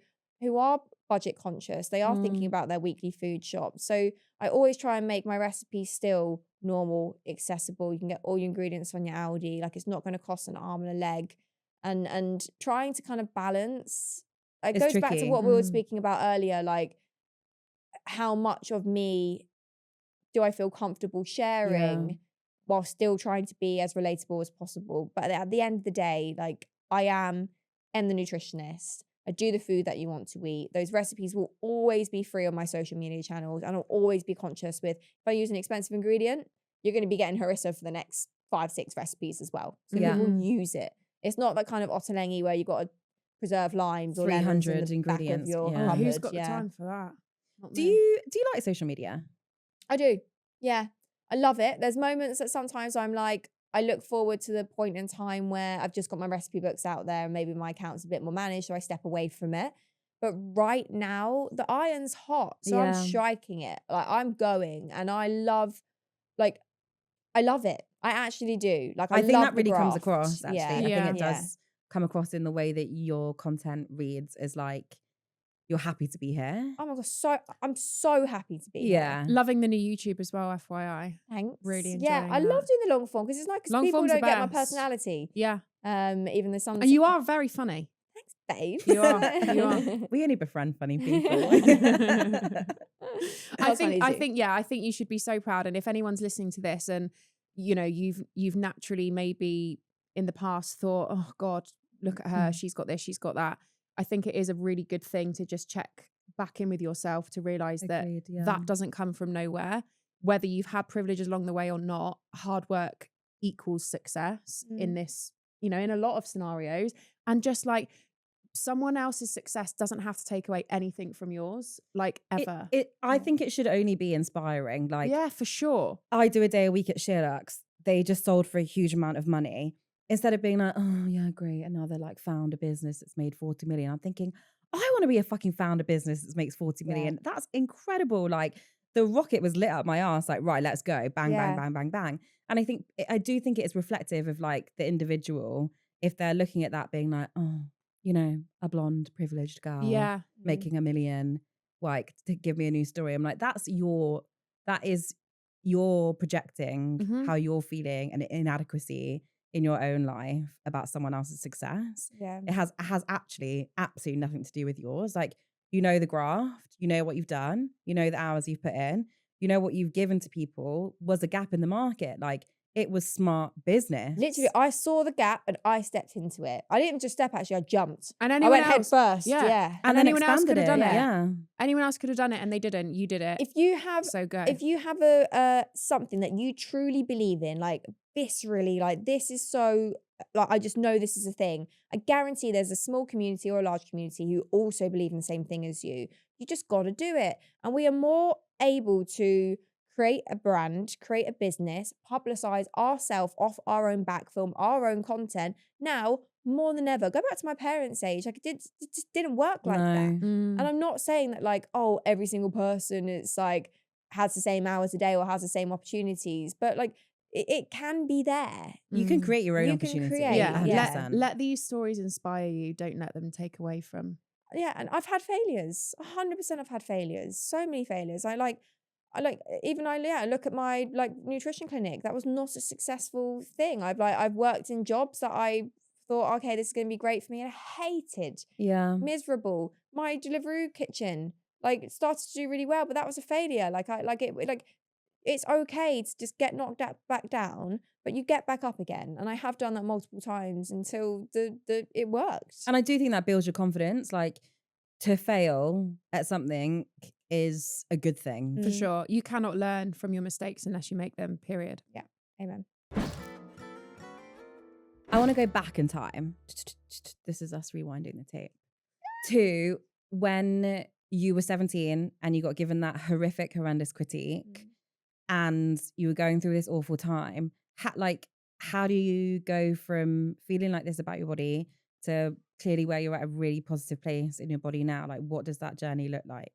Speaker 3: are budget conscious. They are thinking about their weekly food shop. So I always try and make my recipes still normal, accessible. You can get all your ingredients on your Aldi. Like it's not going to cost an arm and a leg. And trying to kind of balance. It
Speaker 2: It's
Speaker 3: goes back to
Speaker 2: tricky.
Speaker 3: what we were speaking about earlier, like how much of me do I feel comfortable sharing while still trying to be as relatable as possible. But at the end of the day, like I am the nutritionist. I do the food that you want to eat. Those recipes will always be free on my social media channels, and I'll always be conscious with if I use an expensive ingredient, you're going to be getting harissa for the next 5-6 recipes as well. So people use it. It's not that kind of ottolenghi where you got to preserve limes or lemons in
Speaker 2: 300
Speaker 3: the
Speaker 2: ingredients.
Speaker 3: back of your
Speaker 2: Yeah.
Speaker 3: cupboard.
Speaker 1: Who's got the time for that? Not
Speaker 2: Do
Speaker 1: me.
Speaker 2: you like social media?
Speaker 3: I do. Yeah. I love it. There's moments that sometimes I'm like, I look forward to the point in time where I've just got my recipe books out there and maybe my account's a bit more managed, so I step away from it. But right now, the iron's hot. So I'm striking it. Like I'm going and I love it. I actually do. Like I
Speaker 2: think
Speaker 3: love
Speaker 2: that really
Speaker 3: the
Speaker 2: comes
Speaker 3: graft.
Speaker 2: across, actually.
Speaker 3: Yeah.
Speaker 2: I think it
Speaker 3: Yeah.
Speaker 2: does come across in the way that your content reads as like you're happy to be here.
Speaker 3: Oh my god, I'm so happy to be
Speaker 2: Yeah.
Speaker 3: here.
Speaker 1: Loving the new YouTube as well, FYI.
Speaker 3: Thanks.
Speaker 1: Really
Speaker 3: Yeah,
Speaker 1: enjoying
Speaker 3: I love
Speaker 1: that.
Speaker 3: doing the long form because it's nice because
Speaker 1: Long
Speaker 3: people
Speaker 1: form's the
Speaker 3: don't get my
Speaker 1: best.
Speaker 3: personality.
Speaker 1: Yeah.
Speaker 3: Even though some
Speaker 1: And you are very funny.
Speaker 3: thanks, babe.
Speaker 1: You are. You are.
Speaker 2: We only befriend funny people.
Speaker 1: I think you should be so proud. And if anyone's listening to this and you've naturally maybe in the past thought, oh God, look at her, she's got this, she's got that. I think it is a really good thing to just check back in with yourself to realize
Speaker 2: Agreed, yeah.
Speaker 1: that doesn't come from nowhere. Whether you've had privileges along the way or not, hard work equals success in this, in a lot of scenarios. And just like someone else's success doesn't have to take away anything from yours, like ever.
Speaker 2: I think it should only be inspiring. Like,
Speaker 1: yeah, for sure.
Speaker 2: I do a day a week at Sherlock's. They just sold for a huge amount of money. Instead of being like, oh yeah, great, another like found a business that's made 40 million. I'm thinking, I want to be a fucking founder business that makes 40 million.
Speaker 3: Yeah.
Speaker 2: That's incredible. Like the rocket was lit up my ass. Like, right, let's go. Bang,
Speaker 3: Yeah.
Speaker 2: bang, bang, bang, bang. And I do think it is reflective of like the individual if they're looking at that being like, oh, a blonde privileged girl
Speaker 1: Yeah.
Speaker 2: making $1 million, like to give me a new story. I'm like, that is you're projecting how you're feeling and inadequacy in your own life about someone else's success.
Speaker 3: Yeah.
Speaker 2: It has actually absolutely nothing to do with yours. Like, the graft, what you've done, the hours you've put in, what you've given to people was a gap in the market. Like, it was smart business.
Speaker 3: Literally, I saw the gap and I stepped into it. I didn't even just step, actually, I jumped.
Speaker 1: And
Speaker 3: I
Speaker 1: anyone
Speaker 3: went head
Speaker 1: else,
Speaker 3: first.
Speaker 1: yeah.
Speaker 3: Yeah.
Speaker 2: And then
Speaker 1: anyone else could have
Speaker 2: expanded
Speaker 1: done
Speaker 2: it.
Speaker 1: it.
Speaker 2: Yeah.
Speaker 1: Anyone else could have done it and they didn't. You did it.
Speaker 3: If you have
Speaker 1: So go.
Speaker 3: If you have a something that you truly believe in, like viscerally, like this is so, like I just know this is a thing, I guarantee there's a small community or a large community who also believe in the same thing as you. You just got to do it. And we are more able to create a brand, create a business, publicize ourselves off our own back, film our own content now more than ever. Go back to my parents' age. Like it just didn't work like that. And I'm not saying that like, oh, every single person is like has the same hours a day or has the same opportunities, but like it can be there.
Speaker 2: You can create your own
Speaker 3: You can
Speaker 2: opportunity.
Speaker 3: create,
Speaker 1: Yeah.
Speaker 3: yeah.
Speaker 1: Let these stories inspire you. Don't let them take away from.
Speaker 3: Yeah, and I've had failures. 100% I've had failures. So many failures. I look at my like nutrition clinic. That was not a successful thing. I've worked in jobs that I thought, okay, this is going to be great for me, and I hated.
Speaker 2: Yeah.
Speaker 3: Miserable. My delivery kitchen like it started to do really well, but that was a failure. It's okay to just get knocked back down, but you get back up again. And I have done that multiple times until it worked.
Speaker 2: And I do think that builds your confidence. Like, to fail at something is a good thing.
Speaker 1: For sure. You cannot learn from your mistakes unless you make them, period.
Speaker 3: Yeah. Amen.
Speaker 2: I want to go back in time. This is us rewinding the tape. To when you were 17 and you got given that horrendous critique and you were going through this awful time. How do you go from feeling like this about your body to clearly where you're at a really positive place in your body now? Like, what does that journey look like?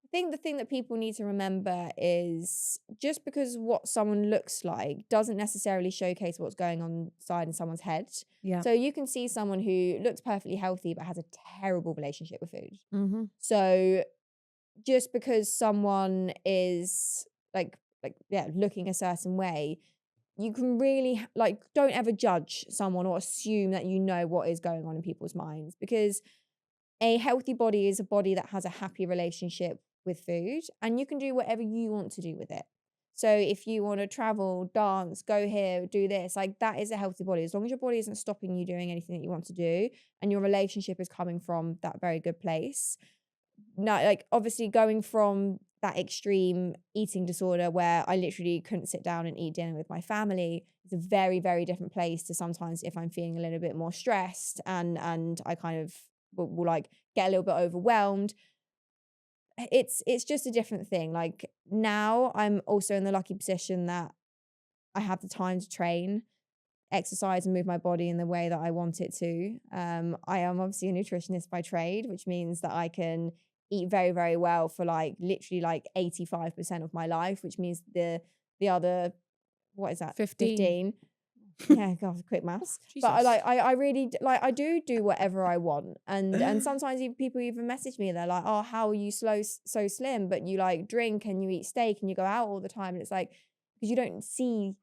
Speaker 3: I think the thing that people need to remember is just because what someone looks like doesn't necessarily showcase what's going on inside in someone's head.
Speaker 2: Yeah.
Speaker 3: So you can see someone who looks perfectly healthy but has a terrible relationship with food.
Speaker 1: Mm-hmm.
Speaker 3: So just because someone is looking a certain way, you can really don't ever judge someone or assume that you know what is going on in people's minds, because a healthy body is a body that has a happy relationship with food, and you can do whatever you want to do with it. So if you want to travel, dance, go here, do this, like that is a healthy body. As long as your body isn't stopping you doing anything that you want to do and your relationship is coming from that very good place. No, like obviously going from that extreme eating disorder where I literally couldn't sit down and eat dinner with my family, it's a very, very different place to sometimes if I'm feeling a little bit more stressed and I kind of will like get a little bit overwhelmed. It's just a different thing. Like now I'm also in the lucky position that I have the time to train, exercise and move my body in the way that I want it to. I am obviously a nutritionist by trade, which means that I can eat very, very well for like literally like 85% of my life, which means the other, what is that?
Speaker 1: 15.
Speaker 3: Yeah, God, quick maths. But
Speaker 1: Jesus.
Speaker 3: I really I do whatever I want, and sometimes people even message me. They're like, "Oh, how are you so slim? But you like drink and you eat steak and you go out all the time." And it's like, because you don't see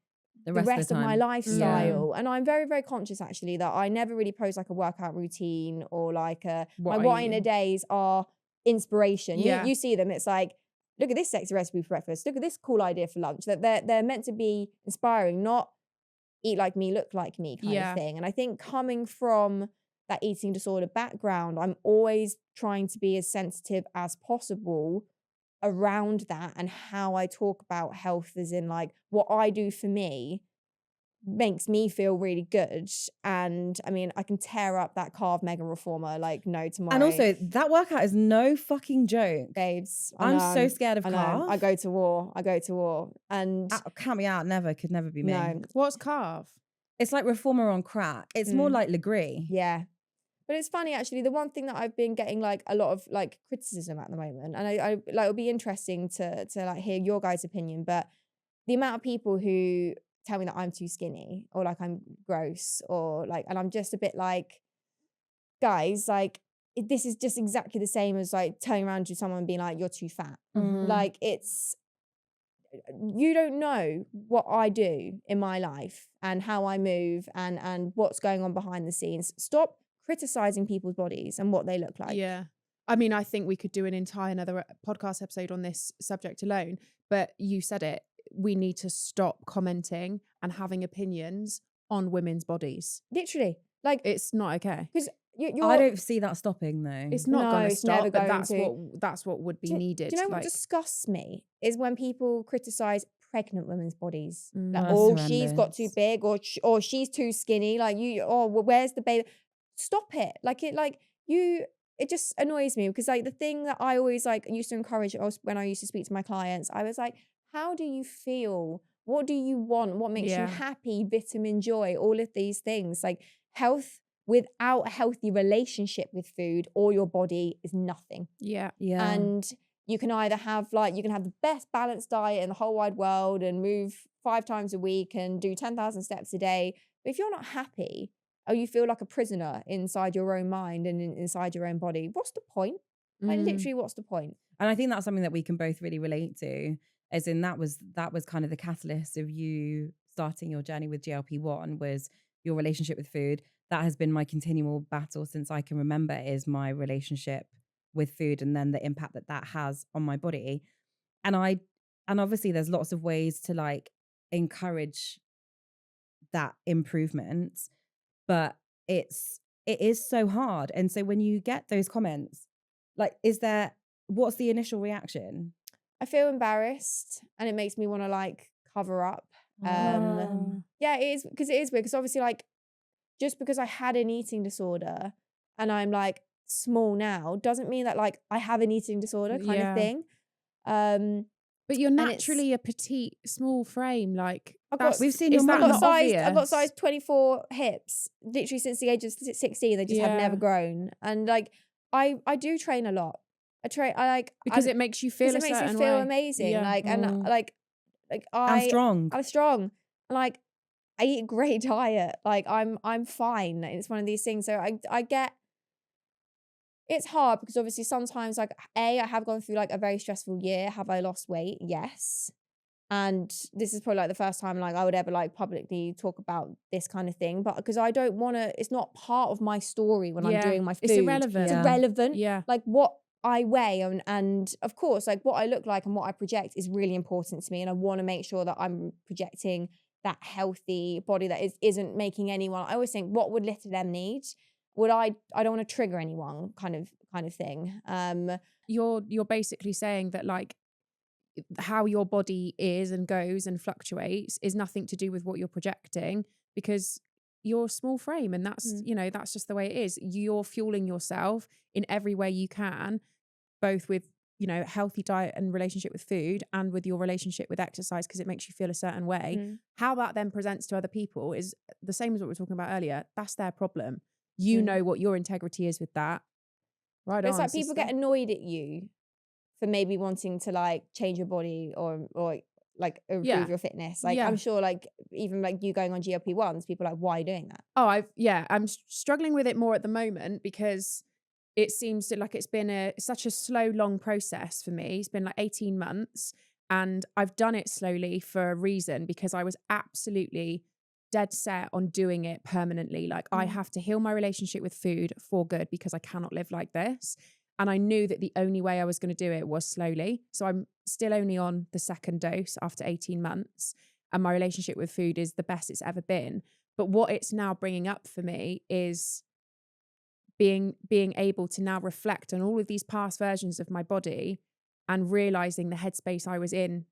Speaker 3: the rest of my lifestyle. And I'm very, very conscious actually that I never really post like a workout routine or like my what in a days are inspiration.
Speaker 1: Yeah.
Speaker 3: You see them. It's like, look at this sexy recipe for breakfast. Look at this cool idea for lunch. That they're meant to be inspiring, not eat like me, look like me kind of thing. And I think coming from that eating disorder background, I'm always trying to be as sensitive as possible around that, and how I talk about health, as in like what I do for me makes me feel really good. And I mean, I can tear up that carb mega reformer like no tomorrow.
Speaker 2: And also, that workout is no fucking joke.
Speaker 3: Babes,
Speaker 2: I'm so scared of
Speaker 3: carb. I go to war. And
Speaker 2: count me out. Could never be me.
Speaker 3: no.
Speaker 1: What's carb?
Speaker 2: It's like reformer on crack. It's more like Legree.
Speaker 3: Yeah. But it's funny actually, the one thing that I've been getting like a lot of like criticism at the moment, and I like it'll be interesting to like hear your guys' opinion, but the amount of people who tell me that I'm too skinny or like I'm gross or like, and I'm just a bit like, guys, like this is just exactly the same as like turning around to someone and being like, you're too fat. Like you don't know what I do in my life and how I move and what's going on behind the scenes. Stop criticizing people's bodies and what they look like.
Speaker 1: Yeah. I mean, I think we could do another podcast episode on this subject alone, but you said it. We need to stop commenting and having opinions on women's bodies.
Speaker 3: Literally. Like,
Speaker 1: it's not okay.
Speaker 3: Because
Speaker 2: I don't see that stopping though.
Speaker 1: It's not going to stop,
Speaker 3: never
Speaker 1: but
Speaker 3: going
Speaker 1: that's what would be needed.
Speaker 3: Do you know what disgusts me is when people criticize pregnant women's bodies. Like,
Speaker 2: That's
Speaker 3: oh,
Speaker 2: horrendous.
Speaker 3: she's got too big, or she's too skinny. Like where's the baby? Stop it. It just annoys me, because like the thing that I always like used to encourage when I used to speak to my clients, I was like, how do you feel? What do you want? What makes you happy? Vitamin, joy, all of these things. Like, health without a healthy relationship with food or your body is nothing.
Speaker 1: Yeah.
Speaker 3: And you can either have the best balanced diet in the whole wide world and move 5 times a week and do 10,000 steps a day. But if you're not happy, or you feel like a prisoner inside your own mind and inside your own body, what's the point? Like, literally, what's the point?
Speaker 2: And I think that's something that we can both really relate to, as in that was kind of the catalyst of you starting your journey with GLP-1, was your relationship with food. That has been my continual battle since I can remember, is my relationship with food, and then the impact that has on my body. And obviously there's lots of ways to like encourage that improvement, but it is so hard. And so when you get those comments, like, what's the initial reaction?
Speaker 3: I feel embarrassed, and it makes me want to like cover up. Yeah, it is, because it is weird, because obviously, like, just because I had an eating disorder and I'm like small now doesn't mean that like I have an eating disorder kind of thing.
Speaker 1: But you're naturally a petite, small frame. Like,
Speaker 2: we've seen your
Speaker 3: I've got size 24 hips literally since the age of 16. They just have never grown. And like, I do train a lot. Because
Speaker 1: it makes you feel a certain way.
Speaker 3: It makes me feel amazing. Yeah. Like, and like
Speaker 2: I'm strong.
Speaker 3: I'm strong. And like, I eat a great diet. Like, I'm fine. It's one of these things. So I get, it's hard because obviously sometimes like, I have gone through like a very stressful year. Have I lost weight? Yes. And this is probably like the first time like I would ever like publicly talk about this kind of thing. But because I don't want to, it's not part of my story when I'm doing my food.
Speaker 1: It's irrelevant.
Speaker 3: It's irrelevant.
Speaker 1: Yeah.
Speaker 3: Like, what I weigh and of course, like what I look like and what I project is really important to me. And I want to make sure that I'm projecting that healthy body that isn't making anyone. I always think, what would little them need? I don't want to trigger anyone kind of thing.
Speaker 1: You're basically saying that like how your body is and goes and fluctuates is nothing to do with what you're projecting, because you're a small frame, and that's that's just the way it is. You're fueling yourself in every way you can, both with healthy diet and relationship with food, and with your relationship with exercise, because it makes you feel a certain way. How that then presents to other people is the same as what we were talking about earlier. That's their problem. You know what your integrity is with that. Right.
Speaker 3: It's like people get annoyed at you for maybe wanting to like change your body or like improve
Speaker 1: Yeah.
Speaker 3: your fitness. Like
Speaker 1: Yeah.
Speaker 3: I'm sure like even like you going on GLP-1s, people are like, why are you doing that?
Speaker 1: Oh, I'm struggling with it more at the moment because it seems to like it's been such a slow, long process for me. It's been like 18 months and I've done it slowly for a reason because I was absolutely dead set on doing it permanently. Like I have to heal my relationship with food for good because I cannot live like this. And I knew that the only way I was going to do it was slowly. So I'm still only on the second dose after 18 months. And my relationship with food is the best it's ever been. But what it's now bringing up for me is being able to now reflect on all of these past versions of my body and realizing the headspace I was in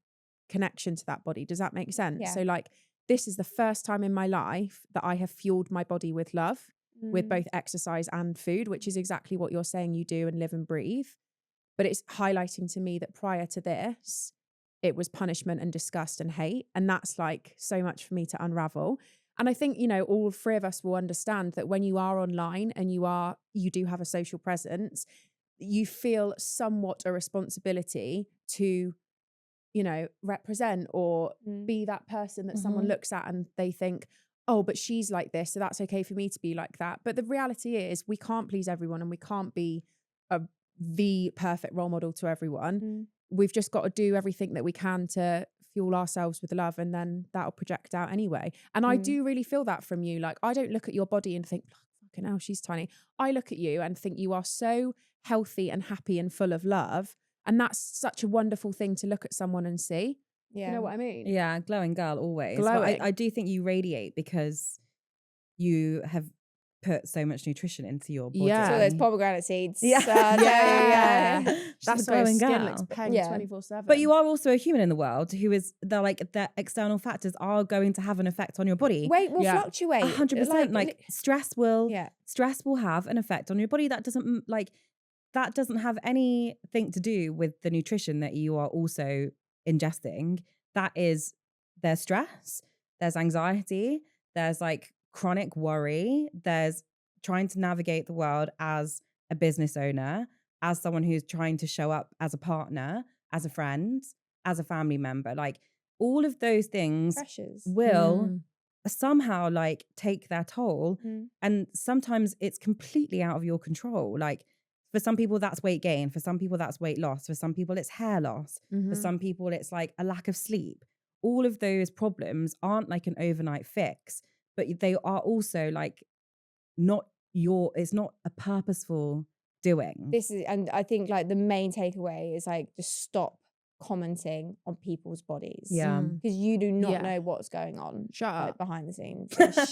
Speaker 1: connection to that body. Does that make sense?
Speaker 3: Yeah.
Speaker 1: So like, this is the first time in my life that I have fueled my body with love, with both exercise and food, which is exactly what you're saying you do and live and breathe. But it's highlighting to me that prior to this, it was punishment and disgust and hate. And that's like so much for me to unravel. And I think, you know, all three of us will understand that when you are online and you do have a social presence, you feel somewhat a responsibility to, you know, represent or be that person that someone looks at and they think, oh, but she's like this, so that's okay for me to be like that. But the reality is we can't please everyone and we can't be the perfect role model to everyone. We've just got to do everything that we can to fuel ourselves with love, and then that'll project out anyway. And I do really feel that from you. Like, I don't look at your body and think, fucking hell, she's tiny. I look at you and think you are so healthy and happy and full of love. And that's such a wonderful thing to look at someone and see.
Speaker 3: Yeah.
Speaker 1: You know what I mean?
Speaker 2: Yeah, glowing girl always. But
Speaker 1: Glowing.
Speaker 2: I do think you radiate because you have put so much nutrition into your body.
Speaker 1: Yeah.
Speaker 3: So those pomegranate seeds.
Speaker 2: Yeah.
Speaker 1: Yeah.
Speaker 2: She's
Speaker 1: That's
Speaker 2: a
Speaker 1: why your
Speaker 2: glowing
Speaker 1: skin
Speaker 2: girl.
Speaker 1: looks peng
Speaker 3: Yeah.
Speaker 1: 24/7.
Speaker 2: But you are also a human in the world who is the external factors are going to have an effect on your body.
Speaker 3: Weight will
Speaker 1: Yeah.
Speaker 3: fluctuate.
Speaker 2: 100%. Like stress will have an effect on your body. That doesn't have anything to do with the nutrition that you are also ingesting. That is, there's stress, there's anxiety, there's like chronic worry, there's trying to navigate the world as a business owner, as someone who's trying to show up as a partner, as a friend, as a family member. Like all of those things
Speaker 3: pressures
Speaker 2: will somehow like take their toll. And sometimes it's completely out of your control. Like for some people that's weight gain, for some people that's weight loss, for some people it's hair loss, for some people it's like a lack of sleep. All of those problems aren't like an overnight fix, but they are also like it's not a purposeful doing.
Speaker 3: And I think like the main takeaway is like just stop commenting on people's bodies.
Speaker 2: Yeah.
Speaker 3: Because you do not know what's going on.
Speaker 1: Shut
Speaker 3: like,
Speaker 1: up.
Speaker 3: behind the scenes. Like,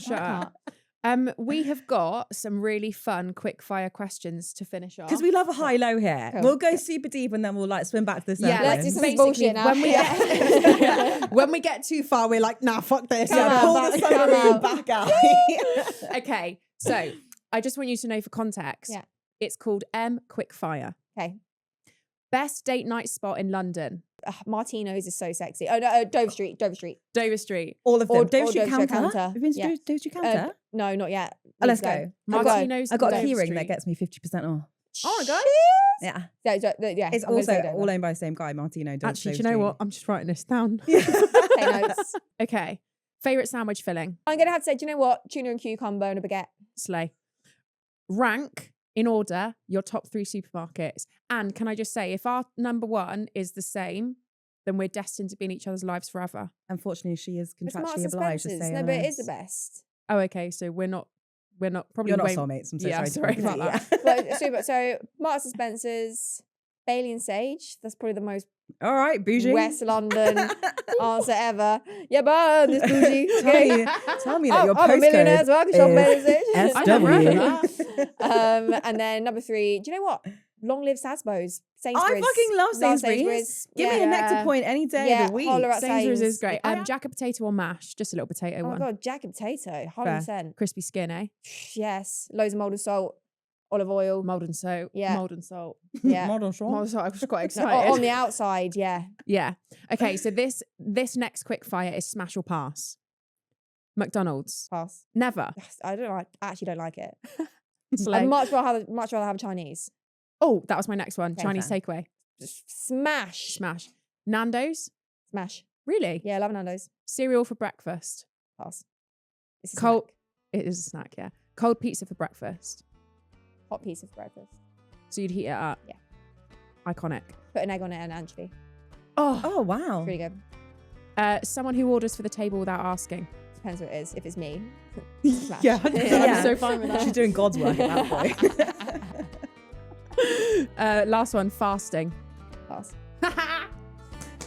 Speaker 3: shut up.
Speaker 1: We have got some really fun quick fire questions to finish off.
Speaker 2: Because we love a high-low here.
Speaker 3: Cool.
Speaker 2: We'll go super deep and then we'll like swim back to the surface.
Speaker 1: Yeah,
Speaker 3: Let's do some
Speaker 1: basically,
Speaker 3: bullshit now.
Speaker 1: When we get too far, we're like, nah, fuck this.
Speaker 3: Come on,
Speaker 2: pull
Speaker 3: back-
Speaker 2: the
Speaker 3: come
Speaker 2: submarine
Speaker 3: out.
Speaker 2: back out.
Speaker 1: Okay, so I just want you to know for context,
Speaker 3: Yeah.
Speaker 1: it's called Quickfire.
Speaker 3: Okay.
Speaker 1: Best date night spot in London.
Speaker 3: Martino's is so sexy. Oh no, Dover Street.
Speaker 1: Dover Street.
Speaker 2: All of them.
Speaker 3: Or
Speaker 2: Dover Street
Speaker 3: Dover Street
Speaker 2: Counter.
Speaker 3: Counter.
Speaker 2: We've been to
Speaker 3: Yeah.
Speaker 2: Dover Street Counter.
Speaker 3: No, not yet.
Speaker 2: Oh, let's go.
Speaker 1: Martino's.
Speaker 2: I got a
Speaker 1: Dover
Speaker 2: keyring
Speaker 1: Street.
Speaker 2: that gets me 50% off.
Speaker 1: Oh my God.
Speaker 2: Yeah.
Speaker 3: Yeah.
Speaker 2: It's
Speaker 3: I'm gonna say
Speaker 2: also
Speaker 3: Dover.
Speaker 2: all owned by the same guy, Martino.
Speaker 1: Actually, do you know what? I'm just writing this down.
Speaker 3: Take notes.
Speaker 1: Okay. Favorite sandwich filling?
Speaker 3: I'm gonna have to say, do you know what? Tuna and cucumber and a baguette.
Speaker 1: Slay. Rank in order your top 3 supermarkets. And can I just say, if our number 1 is the same, then we're destined to be in each other's lives forever.
Speaker 2: Unfortunately, she is
Speaker 3: It's
Speaker 2: contractually
Speaker 3: Marks and
Speaker 2: obliged to
Speaker 3: Spencer's.
Speaker 2: say
Speaker 3: No, but it is the best.
Speaker 1: Oh, okay. So we're not probably
Speaker 2: You're not
Speaker 1: way-
Speaker 2: soulmates. I'm so
Speaker 1: Yeah,
Speaker 2: sorry.
Speaker 1: sorry
Speaker 2: to
Speaker 1: about
Speaker 2: break
Speaker 1: that.
Speaker 2: it.
Speaker 3: But so Marks and Spencer's, Bailey and Sage. That's probably the most
Speaker 2: All right, bougie.
Speaker 3: West London answer ever. Yeah, but this bougie.
Speaker 2: Tell me that your
Speaker 3: I'm a millionaire
Speaker 2: postcode
Speaker 3: as well. I can shop Bailey and
Speaker 2: is
Speaker 3: Sage.
Speaker 1: I never heard of
Speaker 2: SW.
Speaker 3: And then number 3. Do you know what? Long live Sasbo's.
Speaker 2: I
Speaker 3: Sainsbury's.
Speaker 2: fucking love Sainsbury's. Give me a nectar point any day of the week.
Speaker 3: holler at
Speaker 1: Sainsbury's is
Speaker 3: Sains.
Speaker 1: great. Jack of potato or mash? Just a little potato
Speaker 3: Oh my
Speaker 1: one.
Speaker 3: God, jack and potato. 100%.
Speaker 1: Crispy skin, eh?
Speaker 3: Yes. Loads of mold and salt. Olive oil.
Speaker 1: Mold and salt.
Speaker 3: Yeah.
Speaker 1: Mold and salt.
Speaker 3: Yeah.
Speaker 2: Modern Shaw.
Speaker 1: Mold and salt. I was quite
Speaker 3: No,
Speaker 1: excited.
Speaker 3: on the outside, yeah.
Speaker 1: Yeah. Okay, so this next quick fire is smash or pass. McDonald's.
Speaker 3: Pass.
Speaker 1: Never.
Speaker 3: Yes, I actually don't like it.
Speaker 1: Slay.
Speaker 3: I'd much rather have Chinese.
Speaker 1: Oh, that was my next one.
Speaker 3: Okay,
Speaker 1: Chinese
Speaker 2: fair.
Speaker 1: takeaway.
Speaker 3: Just smash.
Speaker 1: Smash. Nandos.
Speaker 3: Smash.
Speaker 1: Really?
Speaker 3: Yeah, I love Nandos.
Speaker 1: Cereal for breakfast.
Speaker 3: Pass. It's a
Speaker 1: Cold.
Speaker 3: snack.
Speaker 1: It is a snack, yeah. Cold pizza for breakfast.
Speaker 3: Hot piece of breakfast.
Speaker 1: So you'd heat it up.
Speaker 3: Yeah.
Speaker 1: Iconic.
Speaker 3: Put an egg on it and anchovy.
Speaker 2: Oh, wow.
Speaker 3: It's really good.
Speaker 1: Someone who orders for the table without asking.
Speaker 3: Depends what it is. If it's me, smash.
Speaker 2: Yeah,
Speaker 1: I'm so fine with that.
Speaker 2: She's doing God's work at that point.
Speaker 1: Last one, fasting.
Speaker 3: Pass.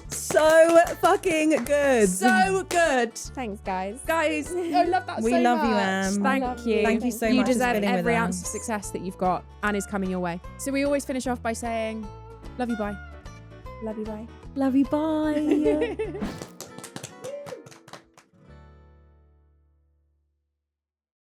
Speaker 2: So fucking good.
Speaker 1: So good.
Speaker 3: Thanks, guys.
Speaker 1: Guys, I love that
Speaker 2: We
Speaker 1: so
Speaker 2: love
Speaker 1: much.
Speaker 2: you, Em.
Speaker 1: Thank
Speaker 3: love
Speaker 1: you.
Speaker 3: you.
Speaker 2: Thank you so
Speaker 1: You
Speaker 2: much for
Speaker 1: deserve
Speaker 2: spilling with
Speaker 1: every
Speaker 2: us.
Speaker 1: ounce of success that you've got and is coming your way. So we always finish off by saying, love you, bye.
Speaker 3: Love you, bye.
Speaker 2: Love you. Bye.